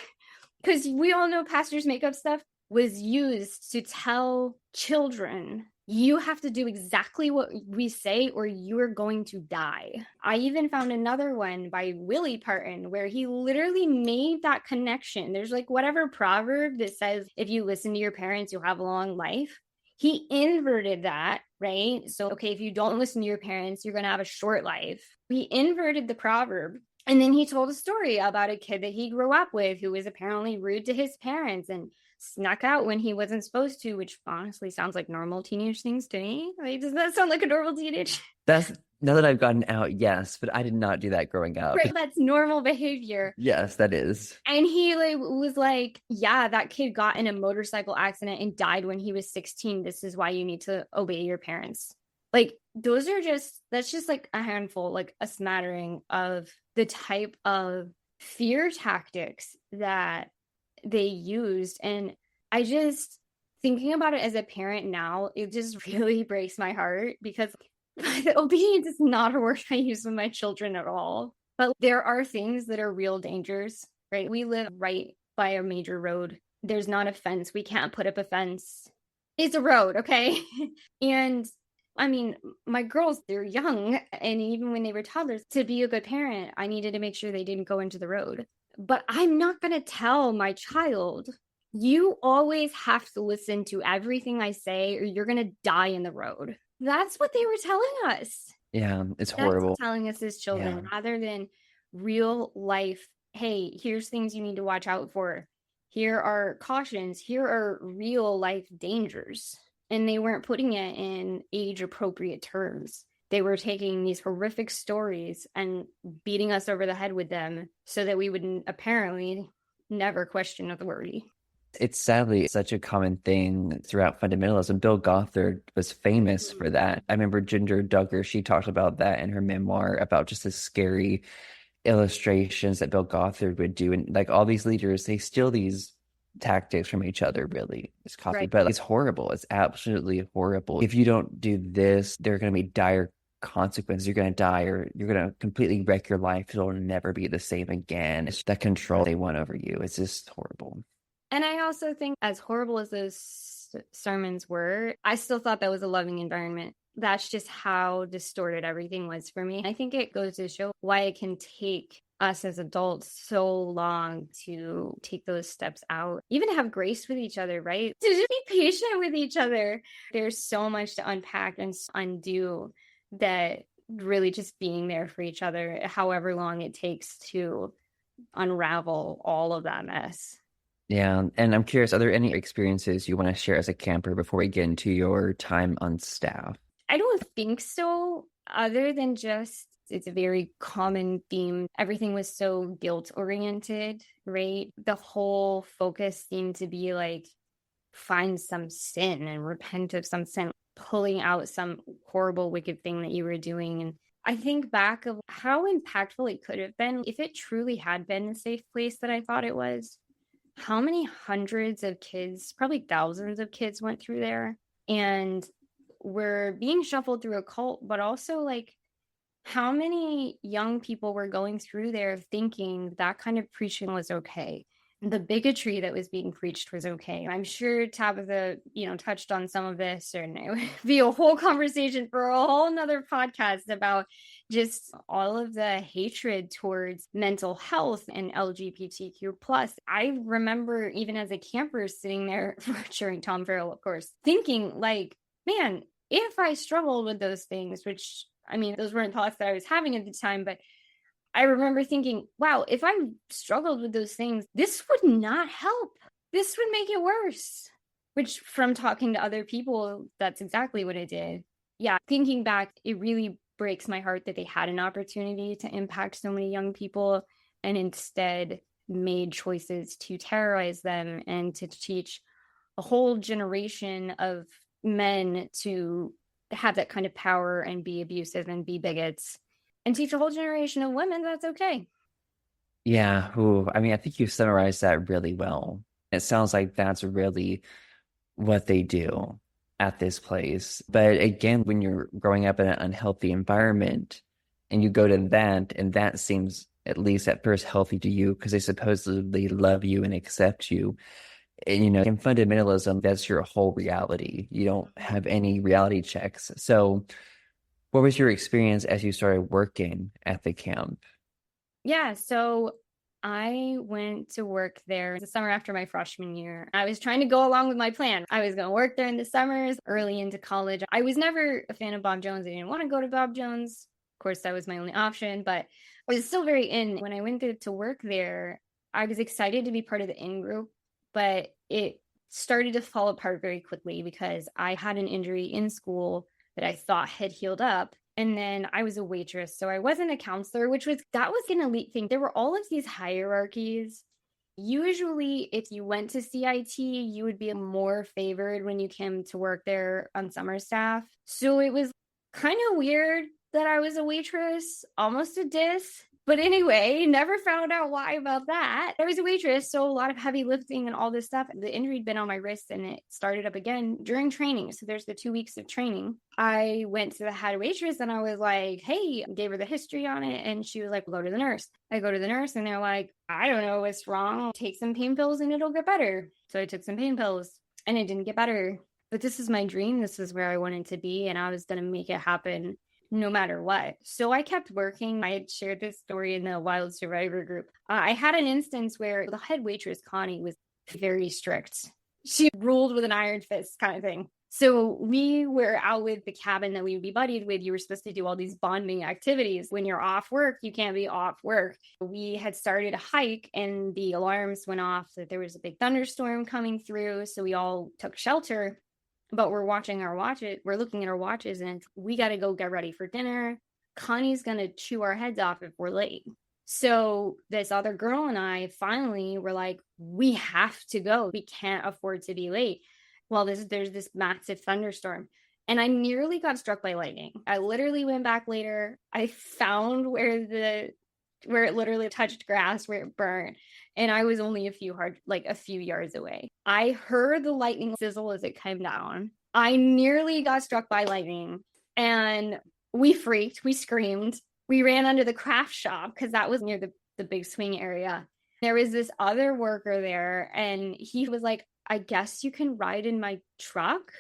because we all know pastors make up stuff, was used to tell children You have to do exactly what we say or you're going to die. I even found another one by Willie Parton where he literally made that connection. There's like whatever proverb that says, if you listen to your parents, you'll have a long life. He inverted that, right? So, okay, if you don't listen to your parents, you're going to have a short life. He inverted the proverb. And then he told a story about a kid that he grew up with who was apparently rude to his parents and snuck out when he wasn't supposed to, which honestly sounds like normal teenage things to me. Like, does that sound like a normal teenage? That's now that I've gotten out, yes, but I did not do that growing up. Right, that's normal behavior. Yes, that is. And he like was like, yeah, that kid got in a motorcycle accident and died when he was 16. This is why you need to obey your parents. Like, those are that's just like a handful, like a smattering of the type of fear tactics that they used. And I just, thinking about it as a parent now, it just really breaks my heart because obedience is not a word I use with my children at all. But there are things that are real dangers, right? We live right by a major road. There's not a fence. We can't put up a fence. It's a road, okay? And I mean, my girls, they're young. And even when they were toddlers, to be a good parent, I needed to make sure they didn't go into the road. But I'm not going to tell my child, you always have to listen to everything I say or you're going to die in the road. That's what they were telling us. Yeah, it's horrible. Telling us as children, rather than real life, hey, here's things you need to watch out for. Here are cautions. Here are real life dangers. And they weren't putting it in age appropriate terms. They were taking these horrific stories and beating us over the head with them so that we would apparently never question authority. It's sadly such a common thing throughout fundamentalism. Bill Gothard was famous for that. I remember Ginger Duggar, she talked about that in her memoir about just the scary illustrations that Bill Gothard would do. And like all these leaders, they steal these tactics from each other, really. It's copy, right. But it's horrible. It's absolutely horrible. If you don't do this, there are going to be dire consequences. You're going to die or you're going to completely wreck your life. It'll never be the same again. It's that control they want over you. It's just horrible. And I also think as horrible as those sermons were, I still thought that was a loving environment. That's just how distorted everything was for me. I think it goes to show why it can take us as adults so long to take those steps out, even to have grace with each other, right? To just be patient with each other. There's so much to unpack and undo that really just being there for each other, however long it takes to unravel all of that mess. Yeah, and I'm curious, are there any experiences you want to share as a camper before we get into your time on staff? I don't think so, other than just it's a very common theme. Everything was so guilt-oriented, right? The whole focus seemed to be like, find some sin and repent of some sin, pulling out some horrible, wicked thing that you were doing. And I think back of how impactful it could have been if it truly had been the safe place that I thought it was. How many hundreds of kids, probably thousands of kids went through there and were being shuffled through a cult, but also like how many young people were going through there thinking that kind of preaching was okay. The bigotry that was being preached was okay. I'm sure Tabitha, touched on some of this, and it would be a whole conversation for a whole nother podcast about just all of the hatred towards mental health and LGBTQ plus. I remember even as a camper sitting there during Tom Farrell, of course, thinking like, man, if I struggled with those things, which I mean, those weren't thoughts that I was having at the time, but I remember thinking, wow, if I struggled with those things, this would not help. This would make it worse. Which from talking to other people, that's exactly what it did. Yeah, thinking back, it really breaks my heart that they had an opportunity to impact so many young people and instead made choices to terrorize them and to teach a whole generation of men to have that kind of power and be abusive and be bigots. And teach a whole generation of women that's okay. Yeah. I mean, I think you summarized that really well. It sounds like that's really what they do at this place. But again, when you're growing up in an unhealthy environment and you go to that, and that seems at least at first healthy to you because they supposedly love you and accept you, And, in fundamentalism, that's your whole reality. You don't have any reality checks. So, what was your experience as you started working at the camp? Yeah, so I went to work there the summer after my freshman year. I was trying to go along with my plan. I was going to work there in the summers, early into college. I was never a fan of Bob Jones. I didn't want to go to Bob Jones. Of course, that was my only option, but I was still very in. When I went there to work there, I was excited to be part of the in group, but it started to fall apart very quickly because I had an injury in school that I thought had healed up. And then I was a waitress. So I wasn't a counselor, that was an elite thing. There were all of these hierarchies. Usually, if you went to CIT, you would be more favored when you came to work there on summer staff. So it was kind of weird that I was a waitress, almost a diss. But anyway, never found out why about that. I was a waitress, so a lot of heavy lifting and all this stuff. The injury had been on my wrist and it started up again during training. So there's the 2 weeks of training. I went to the head waitress and I was like, hey, gave her the history on it. And she was like, go to the nurse. I go to the nurse and they're like, I don't know what's wrong. Take some pain pills and it'll get better. So I took some pain pills and it didn't get better. But this is my dream. This is where I wanted to be. And I was going to make it happen no matter what. So I kept working. I had shared this story in the Wild Survivor group. I had an instance where the head waitress, Connie, was very strict. She ruled with an iron fist kind of thing. So we were out with the cabin that we would be buddied with. You were supposed to do all these bonding activities. When you're off work, you can't be off work. We had started a hike and the alarms went off that there was a big thunderstorm coming through. So we all took shelter. But we're watching our watches. We're looking at our watches and we got to go get ready for dinner. Connie's going to chew our heads off if we're late. So this other girl and I finally were like, we have to go. We can't afford to be late. Well, there's this massive thunderstorm. And I nearly got struck by lightning. I literally went back later. I found where it literally touched grass, where it burned. And I was only a few yards away. I heard the lightning sizzle as it came down. I nearly got struck by lightning and we freaked. We screamed. We ran under the craft shop because that was near the big swing area. There was this other worker there and he was like, I guess you can ride in my truck,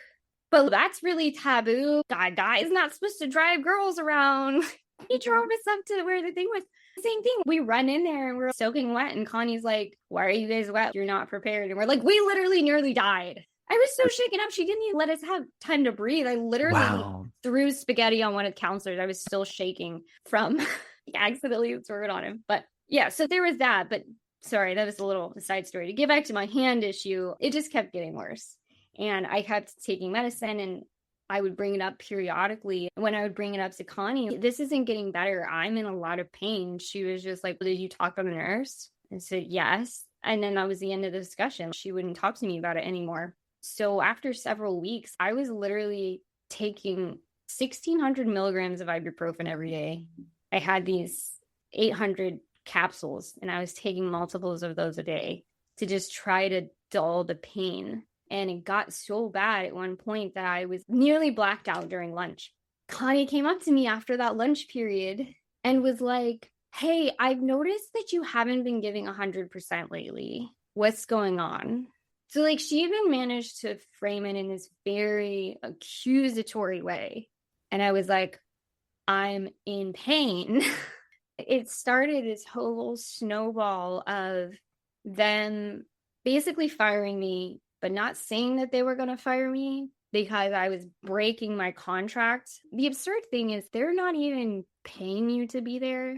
but that's really taboo. Guy's not supposed to drive girls around. He drove us up to where the thing was. Same thing. We run in there and we're soaking wet. And Connie's like, why are you guys wet? You're not prepared. And we're like, we literally nearly died. I was so shaken up. She didn't even let us have time to breathe. I literally threw spaghetti on one of the counselors. I was still shaking from accidentally threw it on him. But yeah, so there was that. But sorry, that was a little side story. To get back to my hand issue, it just kept getting worse. And I kept taking medicine and I would bring it up periodically. When I would bring it up to Connie, this isn't getting better. I'm in a lot of pain. She was just like, did you talk to the nurse? I said, yes. And then that was the end of the discussion. She wouldn't talk to me about it anymore. So after several weeks, I was literally taking 1,600 milligrams of ibuprofen every day. I had these 800 capsules and I was taking multiples of those a day to just try to dull the pain. And it got so bad at one point that I was nearly blacked out during lunch. Connie came up to me after that lunch period and was like, hey, I've noticed that you haven't been giving 100% lately. What's going on? So she even managed to frame it in this very accusatory way. And I was like, I'm in pain. It started this whole snowball of them basically firing me, but not saying that they were going to fire me because I was breaking my contract. The absurd thing is they're not even paying you to be there.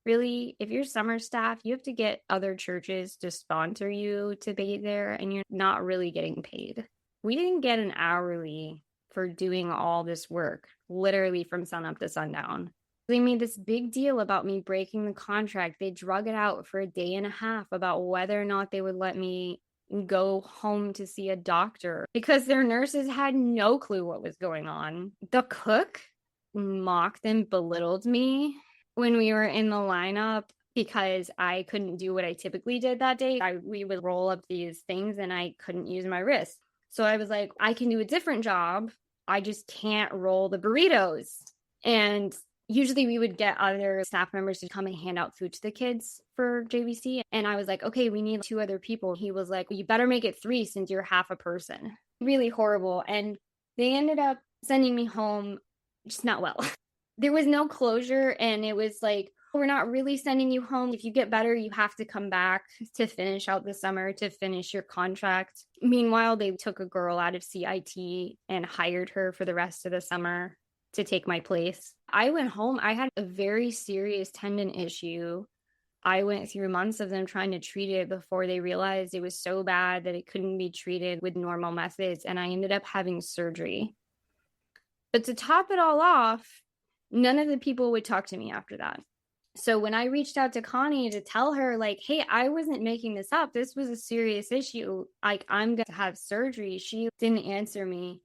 Really, if you're summer staff, you have to get other churches to sponsor you to be there, and you're not really getting paid. We didn't get an hourly for doing all this work, literally from sunup to sundown. They made this big deal about me breaking the contract. They drug it out for a day and a half about whether or not they would let me go home to see a doctor because their nurses had no clue what was going on. The cook mocked and belittled me when we were in the lineup because I couldn't do what I typically did that day. We would roll up these things and I couldn't use my wrist. So I was like, I can do a different job. I just can't roll the burritos. And usually we would get other staff members to come and hand out food to the kids for JVC. And I was like, okay, we need 2 other people. He was like, well, you better make it 3 since you're half a person. Really horrible. And they ended up sending me home just not well. There was no closure. And it was like, we're not really sending you home. If you get better, you have to come back to finish out the summer, to finish your contract. Meanwhile, they took a girl out of CIT and hired her for the rest of the summer to take my place. I went home. I had a very serious tendon issue. I went through months of them trying to treat it before they realized it was so bad that it couldn't be treated with normal methods. And I ended up having surgery. But to top it all off, none of the people would talk to me after that. So when I reached out to Connie to tell her, like, hey, I wasn't making this up. This was a serious issue. Like, I'm going to have surgery. She didn't answer me.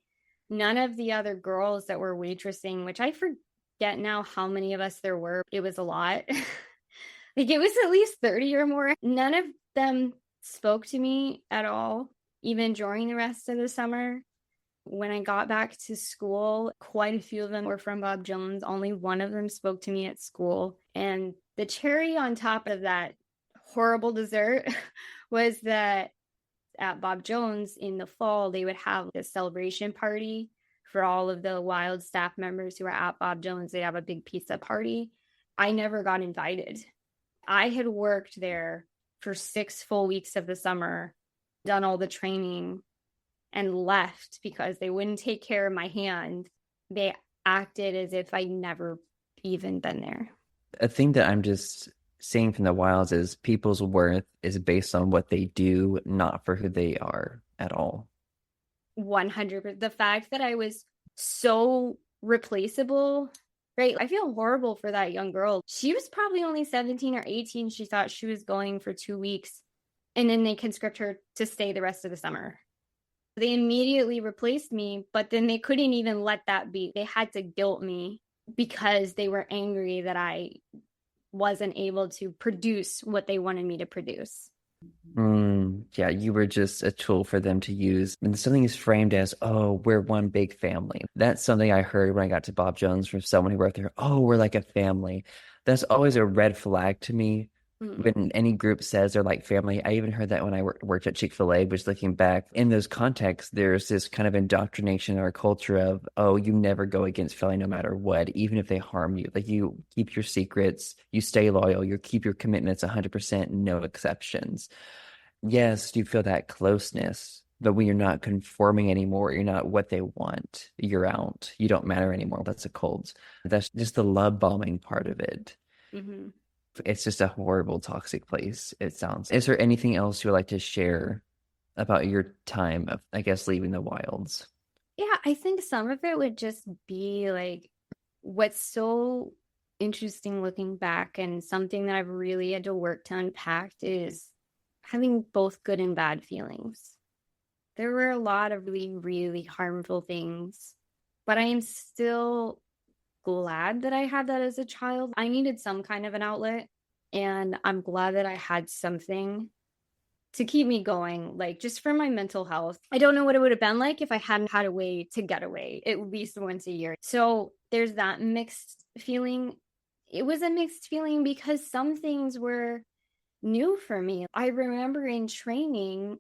None of the other girls that were waitressing, which I forget now how many of us there were. It was a lot. Like, it was at least 30 or more. None of them spoke to me at all, even during the rest of the summer. When I got back to school, quite a few of them were from Bob Jones. Only one of them spoke to me at school. And the cherry on top of that horrible dessert was that at Bob Jones in the fall, they would have a celebration party for all of the wild staff members who were at Bob Jones. They'd have a big pizza party. I never got invited. I had worked there for 6 full weeks of the summer, done all the training, and left because they wouldn't take care of my hand. They acted as if I'd never even been there. A thing that I'm just seeing from the wilds is people's worth is based on what they do, not for who they are at all. 100%. The fact that I was so replaceable, right? I feel horrible for that young girl. She was probably only 17 or 18. She thought she was going for 2 weeks, and then they conscript her to stay the rest of the summer. They immediately replaced me, but then they couldn't even let that be. They had to guilt me because they were angry that I wasn't able to produce what they wanted me to produce. Yeah, you were just a tool for them to use. And something is framed as, oh, we're one big family. That's something I heard when I got to Bob Jones from someone who worked there. Oh, we're like a family. That's always a red flag to me. When any group says they're like family. I even heard that when I worked at Chick-fil-A, which looking back in those contexts, there's this kind of indoctrination in our culture of, oh, you never go against family no matter what, even if they harm you. Like, you keep your secrets, you stay loyal, you keep your commitments 100%, no exceptions. Yes, you feel that closeness, but when you're not conforming anymore, you're not what they want, you're out. You don't matter anymore. That's a cult. That's just the love bombing part of it. Mm-hmm. It's just a horrible, toxic place, it sounds. Is there anything else you would like to share about your time of, I guess, leaving the wilds? Yeah, I think some of it would just be like, what's so interesting looking back, and something that I've really had to work to unpack, is having both good and bad feelings. There were a lot of really, really harmful things, but I am still glad that I had that as a child. I needed some kind of an outlet, and I'm glad that I had something to keep me going, like just for my mental health. I don't know what it would have been like if I hadn't had a way to get away at least once a year. So there's that mixed feeling. It was a mixed feeling because some things were new for me. I remember in training,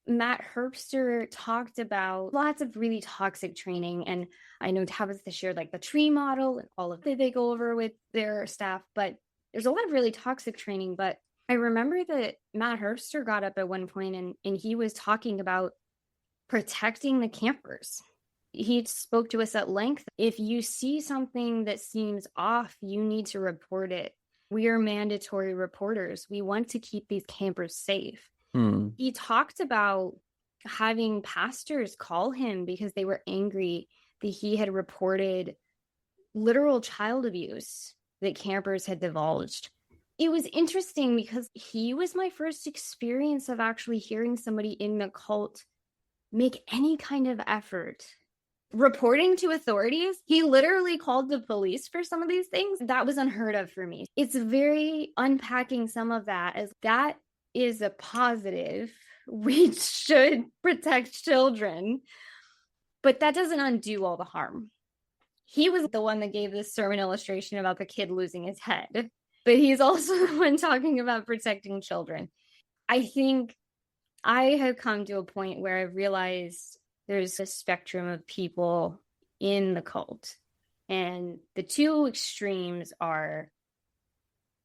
Matt Herbster talked about lots of really toxic training. And I know Tabitha shared like the tree model and all of that they go over with their staff, but there's a lot of really toxic training. But I remember that Matt Herbster got up at one point and he was talking about protecting the campers. He spoke to us at length. If you see something that seems off, you need to report it. We are mandatory reporters. We want to keep these campers safe. He talked about having pastors call him because they were angry that he had reported literal child abuse that campers had divulged. It was interesting because he was my first experience of actually hearing somebody in the cult make any kind of effort reporting to authorities. He literally called the police for some of these things. That was unheard of for me. It's very unpacking some of that, as that is a positive. We should protect children, but that doesn't undo all the harm. he was the one that gave this sermon illustration about the kid losing his head, but he's also the one talking about protecting children. I think I have come to a point where I've realized there's a spectrum of people in the cult. And the two extremes are,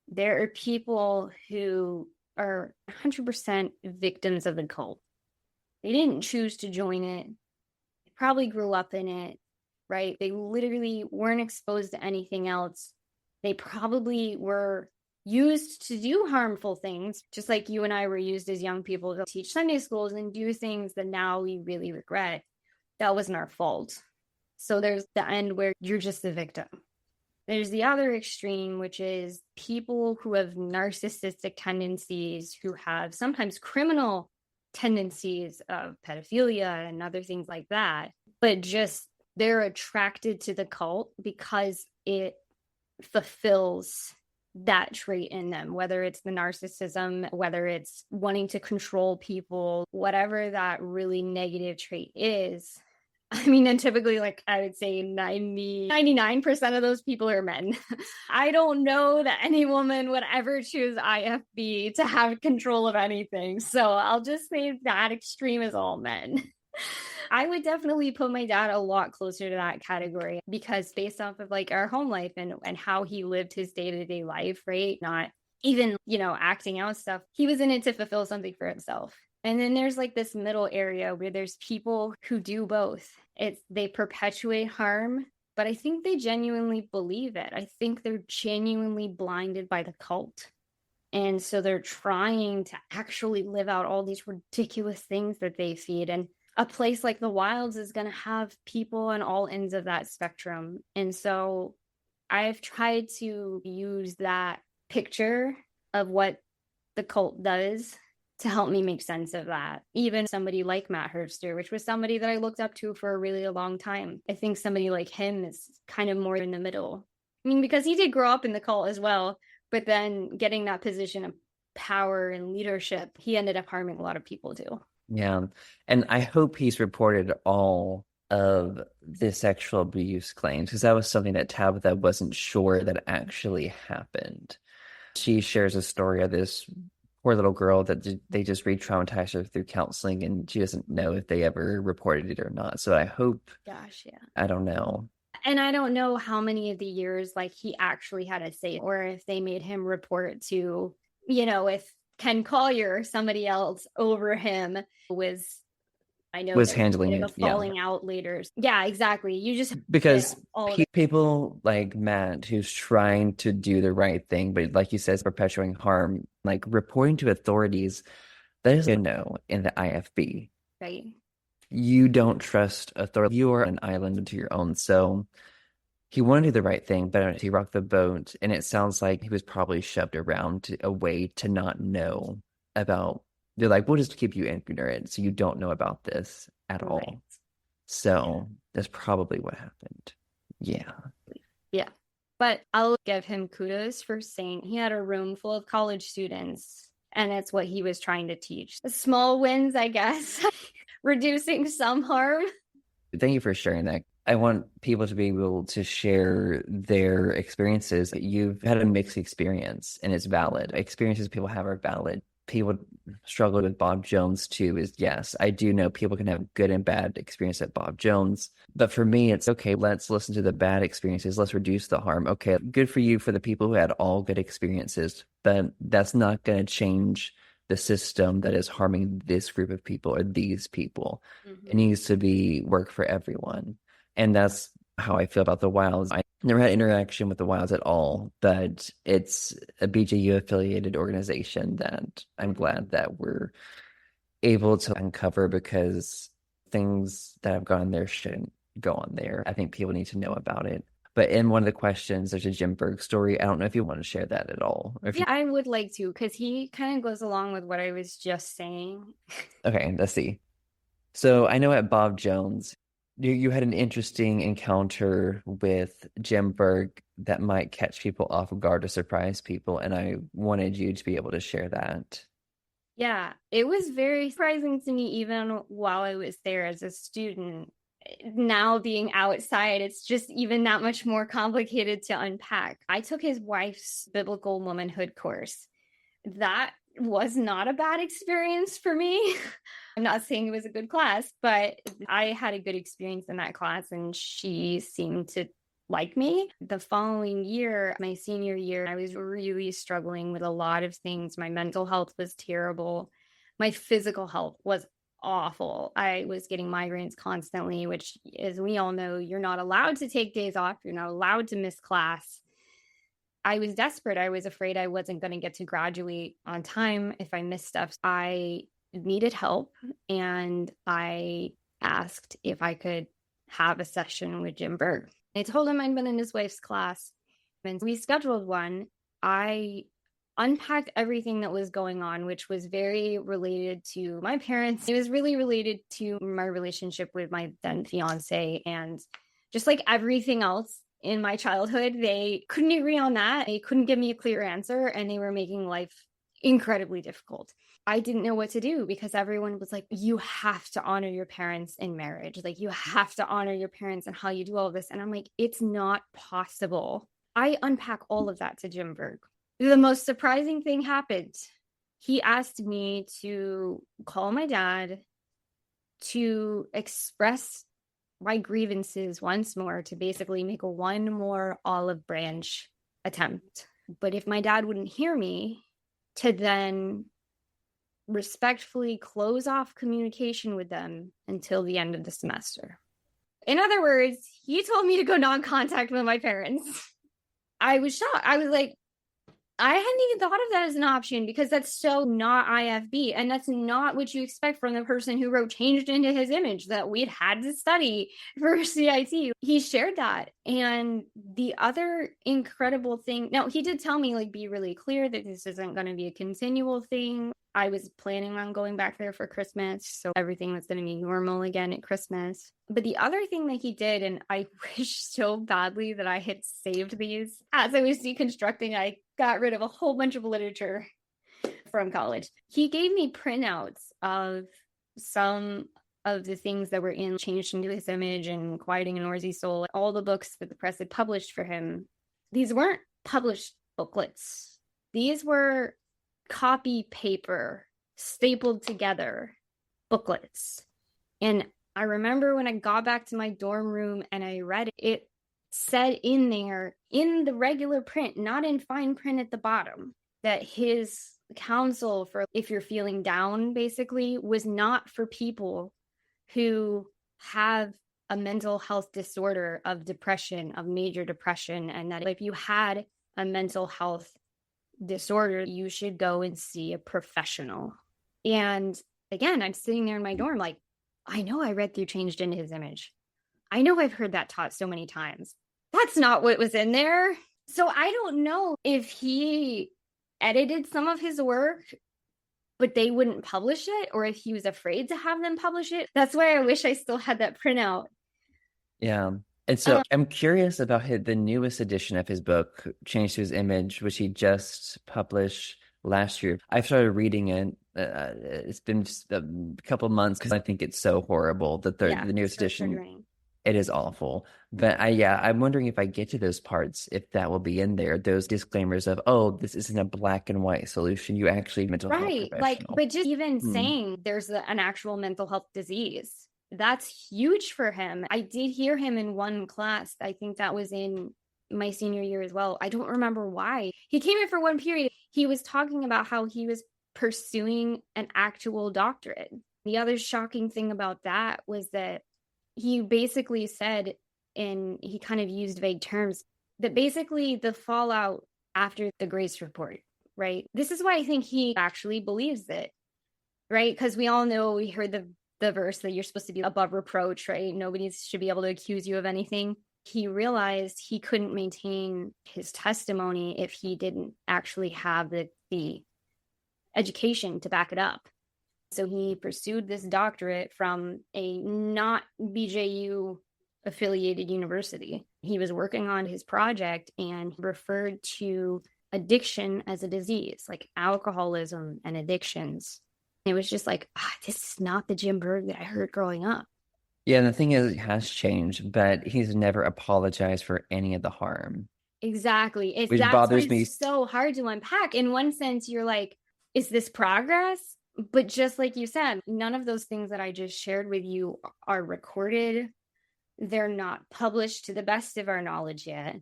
there are people who are 100% victims of the cult. They didn't choose to join it. They probably grew up in it, right? They literally weren't exposed to anything else. They probably were used to do harmful things, just like you and I were used as young people to teach Sunday schools and do things that now we really regret. That wasn't our fault. So there's the end where you're just the victim. There's the other extreme, which is people who have narcissistic tendencies, who have sometimes criminal tendencies of pedophilia and other things like that, but just they're attracted to the cult because it fulfills that trait in them, whether it's the narcissism, whether it's wanting to control people, whatever that really negative trait is. I mean, and typically, like, I would say 99% of those people are men. I don't know that any woman would ever choose IFB to have control of anything. So I'll just say that extreme is all men. I would definitely put my dad a lot closer to that category because based off of like our home life and how he lived his day-to-day life, right? Not even, acting out stuff. He was in it to fulfill something for himself. And then there's like this middle area where there's people who do both. They perpetuate harm, but I think they genuinely believe it. I think they're genuinely blinded by the cult. And so they're trying to actually live out all these ridiculous things that they feed. And a place like the Wilds is going to have people on all ends of that spectrum. And so I've tried to use that picture of what the cult does to help me make sense of that. Even somebody like Matt Herster, which was somebody that I looked up to for a really long time. I think somebody like him is kind of more in the middle. I mean, because he did grow up in the cult as well, but then getting that position of power and leadership, he ended up harming a lot of people too. Yeah. And I hope he's reported all of the sexual abuse claims because that was something that Tabitha wasn't sure that actually happened. She shares a story of this poor little girl that they just re-traumatized her through counseling and she doesn't know if they ever reported it or not. So I hope, gosh, yeah. I don't know. And I don't know how many of the years like he actually had a say or if they made him report to, if Ken Collier or somebody else over him was handling it. Falling out later. Yeah, exactly. You just because people like Matt who's trying to do the right thing, but like you said, perpetuating harm, like reporting to authorities, that is a no in the IFB. Right. You don't trust authority. You are an island to your own. So he wanted to do the right thing, but he rocked the boat, and it sounds like he was probably shoved around a way to not know about. They're like, we'll just keep you ignorant so you don't know about this at all. So that's probably what happened. Yeah. Yeah. But I'll give him kudos for saying he had a room full of college students, and it's what he was trying to teach. Small wins, I guess, reducing some harm. Thank you for sharing that. I want people to be able to share their experiences. You've had a mixed experience, and it's valid. Experiences people have are valid. People struggle with Bob Jones too. Yes, I do know people can have good and bad experience at Bob Jones, but for me it's okay, let's listen to the bad experiences, let's reduce the harm. Okay, good for you for the people who had all good experiences, but that's not going to change the system that is harming this group of people or these people. It needs to be work for everyone, and that's how I feel about the Wilds. I never had interaction with the Wilds at all, but it's a BJU affiliated organization that I'm glad that we're able to uncover because things that have gone there shouldn't go on there. I think people need to know about it. But in one of the questions, there's a Jim Berg story. I don't know if you want to share that at all. I would like to, because he kind of goes along with what I was just saying. Okay, let's see. So I know at Bob Jones, you had an interesting encounter with Jim Berg that might catch people off guard or surprise people, and I wanted you to be able to share that. Yeah, it was very surprising to me even while I was there as a student. now being outside, it's just even that much more complicated to unpack. I took his wife's biblical womanhood course. That was not a bad experience for me. I'm not saying it was a good class, but I had a good experience in that class and she seemed to like me. The following year, my senior year, I was really struggling with a lot of things. My mental health was terrible. My physical health was awful. I was getting migraines constantly, which, as we all know, you're not allowed to take days off. You're not allowed to miss class. I was desperate. I was afraid I wasn't going to get to graduate on time if I missed stuff. I needed help and I asked if I could have a session with Jim Berg. I told him I'd been in his wife's class and we scheduled one. I unpacked everything that was going on, which was very related to my parents. It was really related to my relationship with my then fiance and just like everything else in my childhood. They couldn't agree on that. They couldn't give me a clear answer and they were making life incredibly difficult. I didn't know what to do because everyone was like, you have to honor your parents in marriage. Like, you have to honor your parents and how you do all of this. And I'm like, it's not possible. I unpack all of that to Jim Berg. The most surprising thing happened. He asked me to call my dad to express my grievances once more, to basically make one more olive branch attempt. But if my dad wouldn't hear me, to then respectfully close off communication with them until the end of the semester. In other words, he told me to go non-contact with my parents. I was shocked. I was like, I hadn't even thought of that as an option because that's so not IFB. And that's not what you expect from the person who wrote Changed into His Image that we'd had to study for CIT. He shared that. And the other incredible thing, now he did tell me, like, be really clear that this isn't going to be a continual thing. I was planning on going back there for Christmas, so everything was going to be normal again at Christmas. But the other thing that he did, and I wish so badly that I had saved these, as I was deconstructing, I got rid of a whole bunch of literature from college. He gave me printouts of some of the things that were in Changed into His Image and Quieting a Noisy Soul, all the books that the press had published for him. These weren't published booklets. These were copy paper stapled together booklets. And I remember when I got back to my dorm room and I read it, it said in there, in the regular print, not in fine print at the bottom, that his counsel for if you're feeling down, basically, was not for people who have a mental health disorder of depression, of major depression, and that if you had a mental health disorder, you should go and see a professional. And again, I'm sitting there in my dorm like, I know I read through Changed into His Image. I know I've heard that taught so many times. That's not what was in there. So I don't know if he edited some of his work, but they wouldn't publish it, or if he was afraid to have them publish it. That's why I wish I still had that printout. Yeah. And so I'm curious about the newest edition of his book, Changed to His Image, which he just published last year. I've started reading it. It's been a couple of months because I think it's so horrible that the newest edition, triggering. It is awful. But I'm wondering if I get to those parts, if that will be in there, those disclaimers of, oh, this isn't a black and white solution. You actually mental health professional. Like, but just even saying there's an actual mental health disease, that's huge for him. I did hear him in one class. I think that was in my senior year as well. I don't remember why. He came in for one period. He was talking about how he was pursuing an actual doctorate. The other shocking thing about that was that he basically said, and he kind of used vague terms, that basically the fallout after the Grace report, right? This is why I think he actually believes it, right? Because we all know, we heard the verse that you're supposed to be above reproach, right? Nobody should be able to accuse you of anything. He realized he couldn't maintain his testimony if he didn't actually have the education to back it up. So he pursued this doctorate from a not BJU affiliated university. He was working on his project and referred to addiction as a disease, like alcoholism and addictions. It was just like, this is not the Jim Berg that I heard growing up. Yeah, and the thing is, it has changed, but he's never apologized for any of the harm, Exactly. It's which that's why bothers me. it's so hard to unpack. In one sense, you're like, is this progress? But just like you said, none of those things that I just shared with you are recorded. They're not published to the best of our knowledge yet.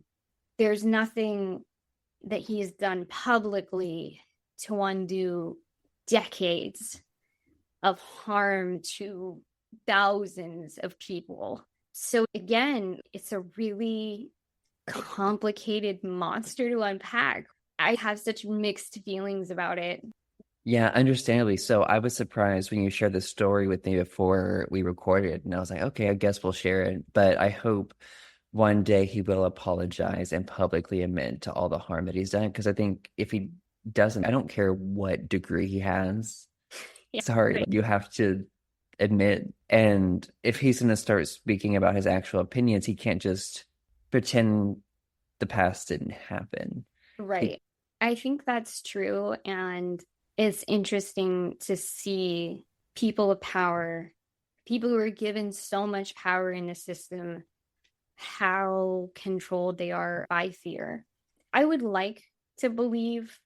There's nothing that he's done publicly to undo decades of harm to thousands of people. So again, it's a really complicated monster to unpack. I have such mixed feelings about it. Yeah, understandably. So I was surprised when you shared the story with me before we recorded, and I was like, okay, I guess we'll share it. But I hope one day he will apologize and publicly admit to all the harm that he's done. Because I think if he doesn't, I don't care what degree he has. Yeah, Sorry, right. you have to admit. And if he's going to start speaking about his actual opinions, he can't just pretend the past didn't happen. He, Right. I think that's true. And it's interesting to see people of power, people who are given so much power in the system, how controlled they are by fear. I would like to believe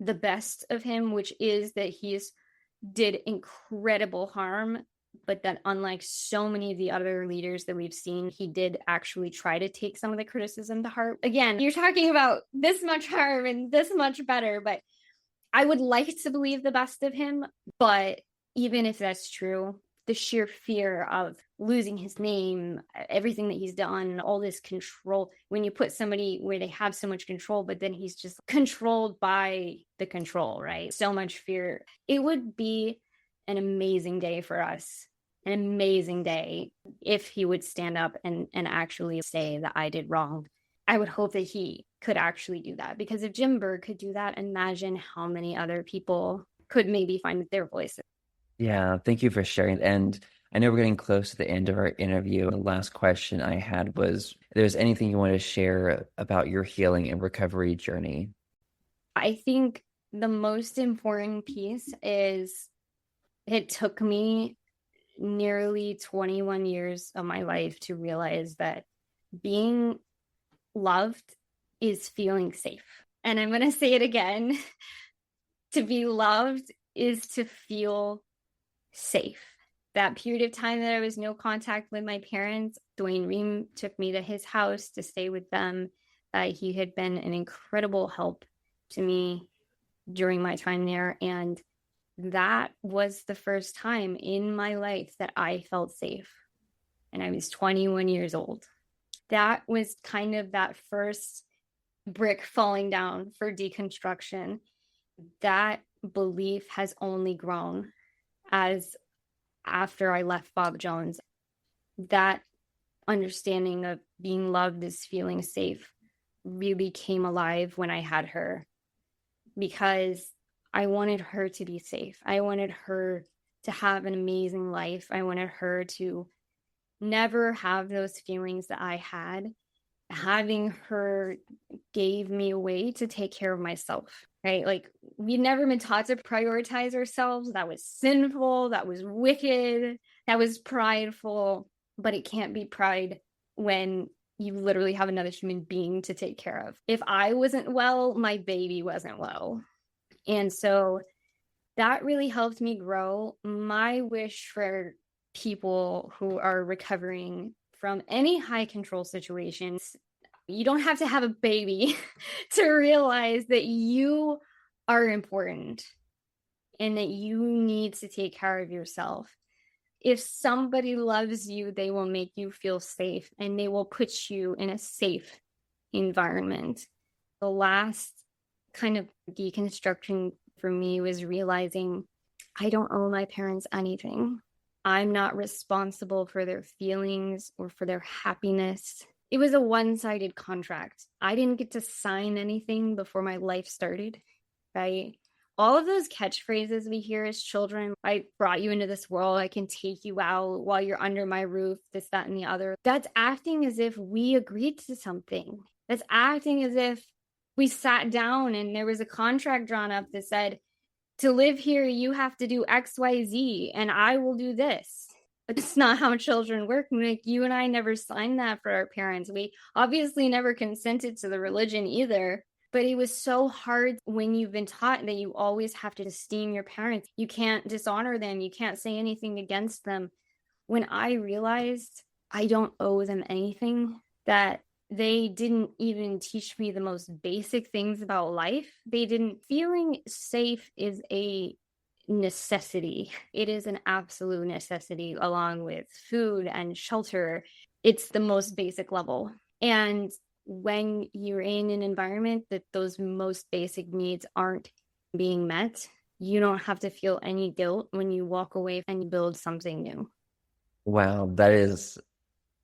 the best of him, which is that he's did incredible harm, but that unlike so many of the other leaders that we've seen, he did actually try to take some of the criticism to heart. Again, you're talking about this much harm and this much better, but I would like to believe the best of him. But even if that's true, the sheer fear of losing his name, everything that he's done, all this control, when you put somebody where they have so much control, but then he's just controlled by the control, right? So much fear. It would be an amazing day for us, an amazing day if he would stand up and actually say that I did wrong. I would hope that he could actually do that, because if Jim Berg could do that, imagine how many other people could maybe find their voices. yeah, thank you for sharing. And I know we're getting close to the end of our interview. The last question I had was, if there's anything you want to share about your healing and recovery journey? I think the most important piece is it took me nearly 21 years of my life to realize that being loved is feeling safe. And I'm going to say it again. To be loved is to feel safe. That period of time that I was no contact with my parents, Dwayne Ream took me to his house to stay with them. He had been an incredible help to me during my time there. And that was the first time in my life that I felt safe. And I was 21 years old. That was kind of that first brick falling down for deconstruction. That belief has only grown as after I left Bob Jones. That understanding of being loved is feeling safe really came alive when I had her, because I wanted her to be safe. I wanted her to have an amazing life. I wanted her to never have those feelings that I had. Having her gave me a way to take care of myself, right? Like, we've never been taught to prioritize ourselves. That was sinful. That was wicked. That was prideful. But it can't be pride when you literally have another human being to take care of. If I wasn't well, my baby wasn't well. And so that really helped me grow. My wish for people who are recovering from any high control situations, you don't have to have a baby to realize that you are important and that you need to take care of yourself. If somebody loves you, they will make you feel safe and they will put you in a safe environment. The last kind of deconstruction for me was realizing I don't owe my parents anything. I'm not responsible for their feelings or for their happiness. It was a one-sided contract. I didn't get to sign anything before my life started, right? All of those catchphrases we hear as children, I brought you into this world, I can take you out while you're under my roof, this, that, and the other. That's acting as if we agreed to something. That's acting as if we sat down and there was a contract drawn up that said, to live here, you have to do X, Y, Z, and I will do this. It's not how children work. Like, you and I never signed that for our parents. We obviously never consented to the religion either. But it was so hard when you've been taught that you always have to esteem your parents. You can't dishonor them. You can't say anything against them. When I realized I don't owe them anything, that they didn't even teach me the most basic things about life. They didn't. Feeling safe is a necessity. It is an absolute necessity, along with food and shelter. It's the most basic level. And when you're in an environment that those most basic needs aren't being met, you don't have to feel any guilt when you walk away and you build something new. Wow, that is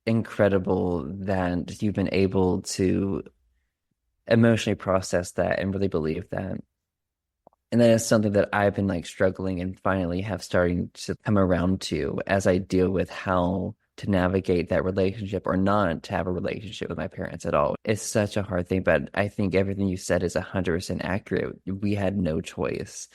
incredible that you've been able to emotionally process that and really believe that. And that is something that I've been like struggling and finally have starting to come around to as I deal with how to navigate that relationship or not to have a relationship with my parents at all. It's such a hard thing, but I think everything you said is 100% accurate. We had no choice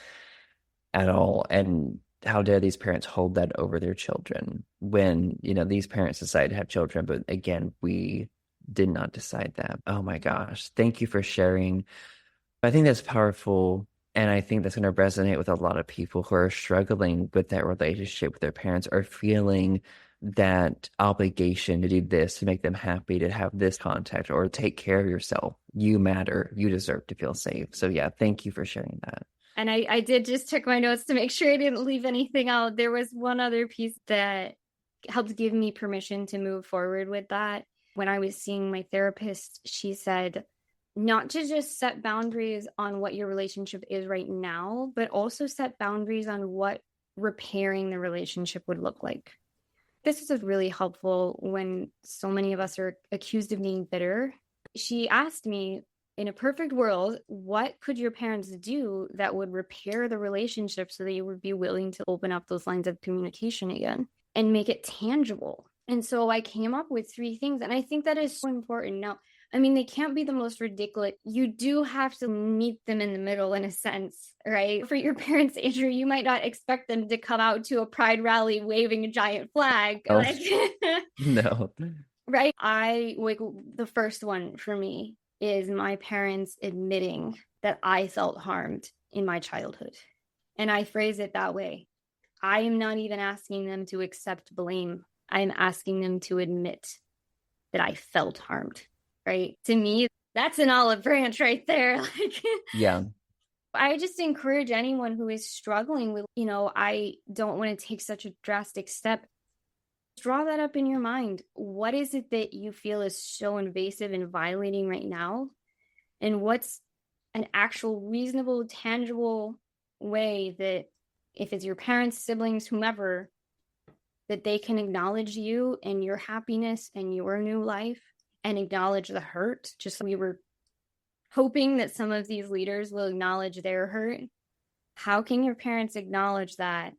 at all. And how dare these parents hold that over their children when, these parents decide to have children. But again, we did not decide that. Oh my gosh. Thank you for sharing. I think that's powerful. And I think that's going to resonate with a lot of people who are struggling with that relationship with their parents or feeling that obligation to do this, to make them happy, to have this contact or take care of yourself. You matter. You deserve to feel safe. So yeah, thank you for sharing that. And I did just check my notes to make sure I didn't leave anything out. There was one other piece that helped give me permission to move forward with that. When I was seeing my therapist, she said not to just set boundaries on what your relationship is right now, but also set boundaries on what repairing the relationship would look like. This is really helpful when so many of us are accused of being bitter. She asked me, in a perfect world, what could your parents do that would repair the relationship so that you would be willing to open up those lines of communication again and make it tangible? And so I came up with 3 things. And I think that is so important. Now, I mean, they can't be the most ridiculous. You do have to meet them in the middle in a sense, right? For your parents, Andrew, you might not expect them to come out to a pride rally waving a giant flag. Oh, Like, no. right? The first one for me is my parents admitting that I felt harmed in my childhood. And I phrase it that way. I am not even asking them to accept blame. I'm asking them to admit that I felt harmed, right? To me, that's an olive branch right there. Yeah. I just encourage anyone who is struggling with, I don't want to take such a drastic step. Draw that up in your mind. What is it that you feel is so invasive and violating right now? And what's an actual reasonable, tangible way that if it's your parents, siblings, whomever, that they can acknowledge you and your happiness and your new life and acknowledge the hurt. Just we were hoping that some of these leaders will acknowledge their hurt. How can your parents acknowledge that?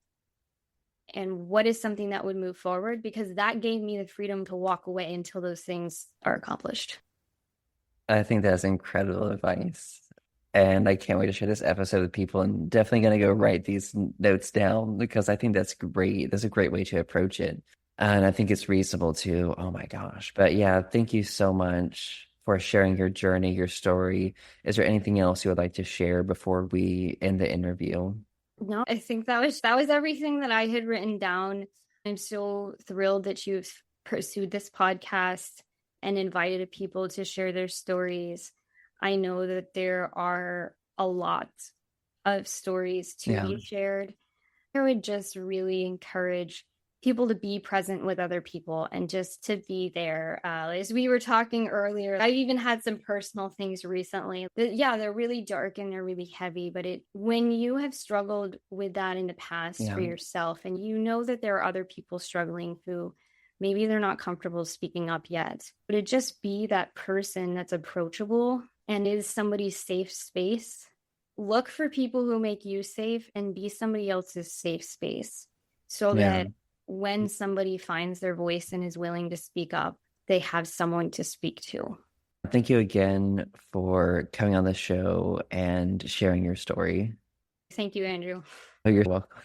And what is something that would move forward? Because that gave me the freedom to walk away until those things are accomplished. I think that's incredible advice. And I can't wait to share this episode with people and definitely going to go write these notes down because I think that's great. That's a great way to approach it. And I think it's reasonable too. Oh my gosh. But yeah, thank you so much for sharing your journey, your story. Is there anything else you would like to share before we end the interview? No, I think that was everything that I had written down. I'm so thrilled that you've pursued this podcast and invited people to share their stories. I know that there are a lot of stories to be shared. I would just really encourage people to be present with other people and just to be there. As we were talking earlier, I've even had some personal things recently that, they're really dark and they're really heavy, but when you have struggled with that in the past for yourself, and you know that there are other people struggling who maybe they're not comfortable speaking up yet, but to just be that person that's approachable and is somebody's safe space. Look for people who make you safe and be somebody else's safe space so that when somebody finds their voice and is willing to speak up, they have someone to speak to. Thank you again for coming on the show and sharing your story. Thank you, Andrew. Oh, you're welcome.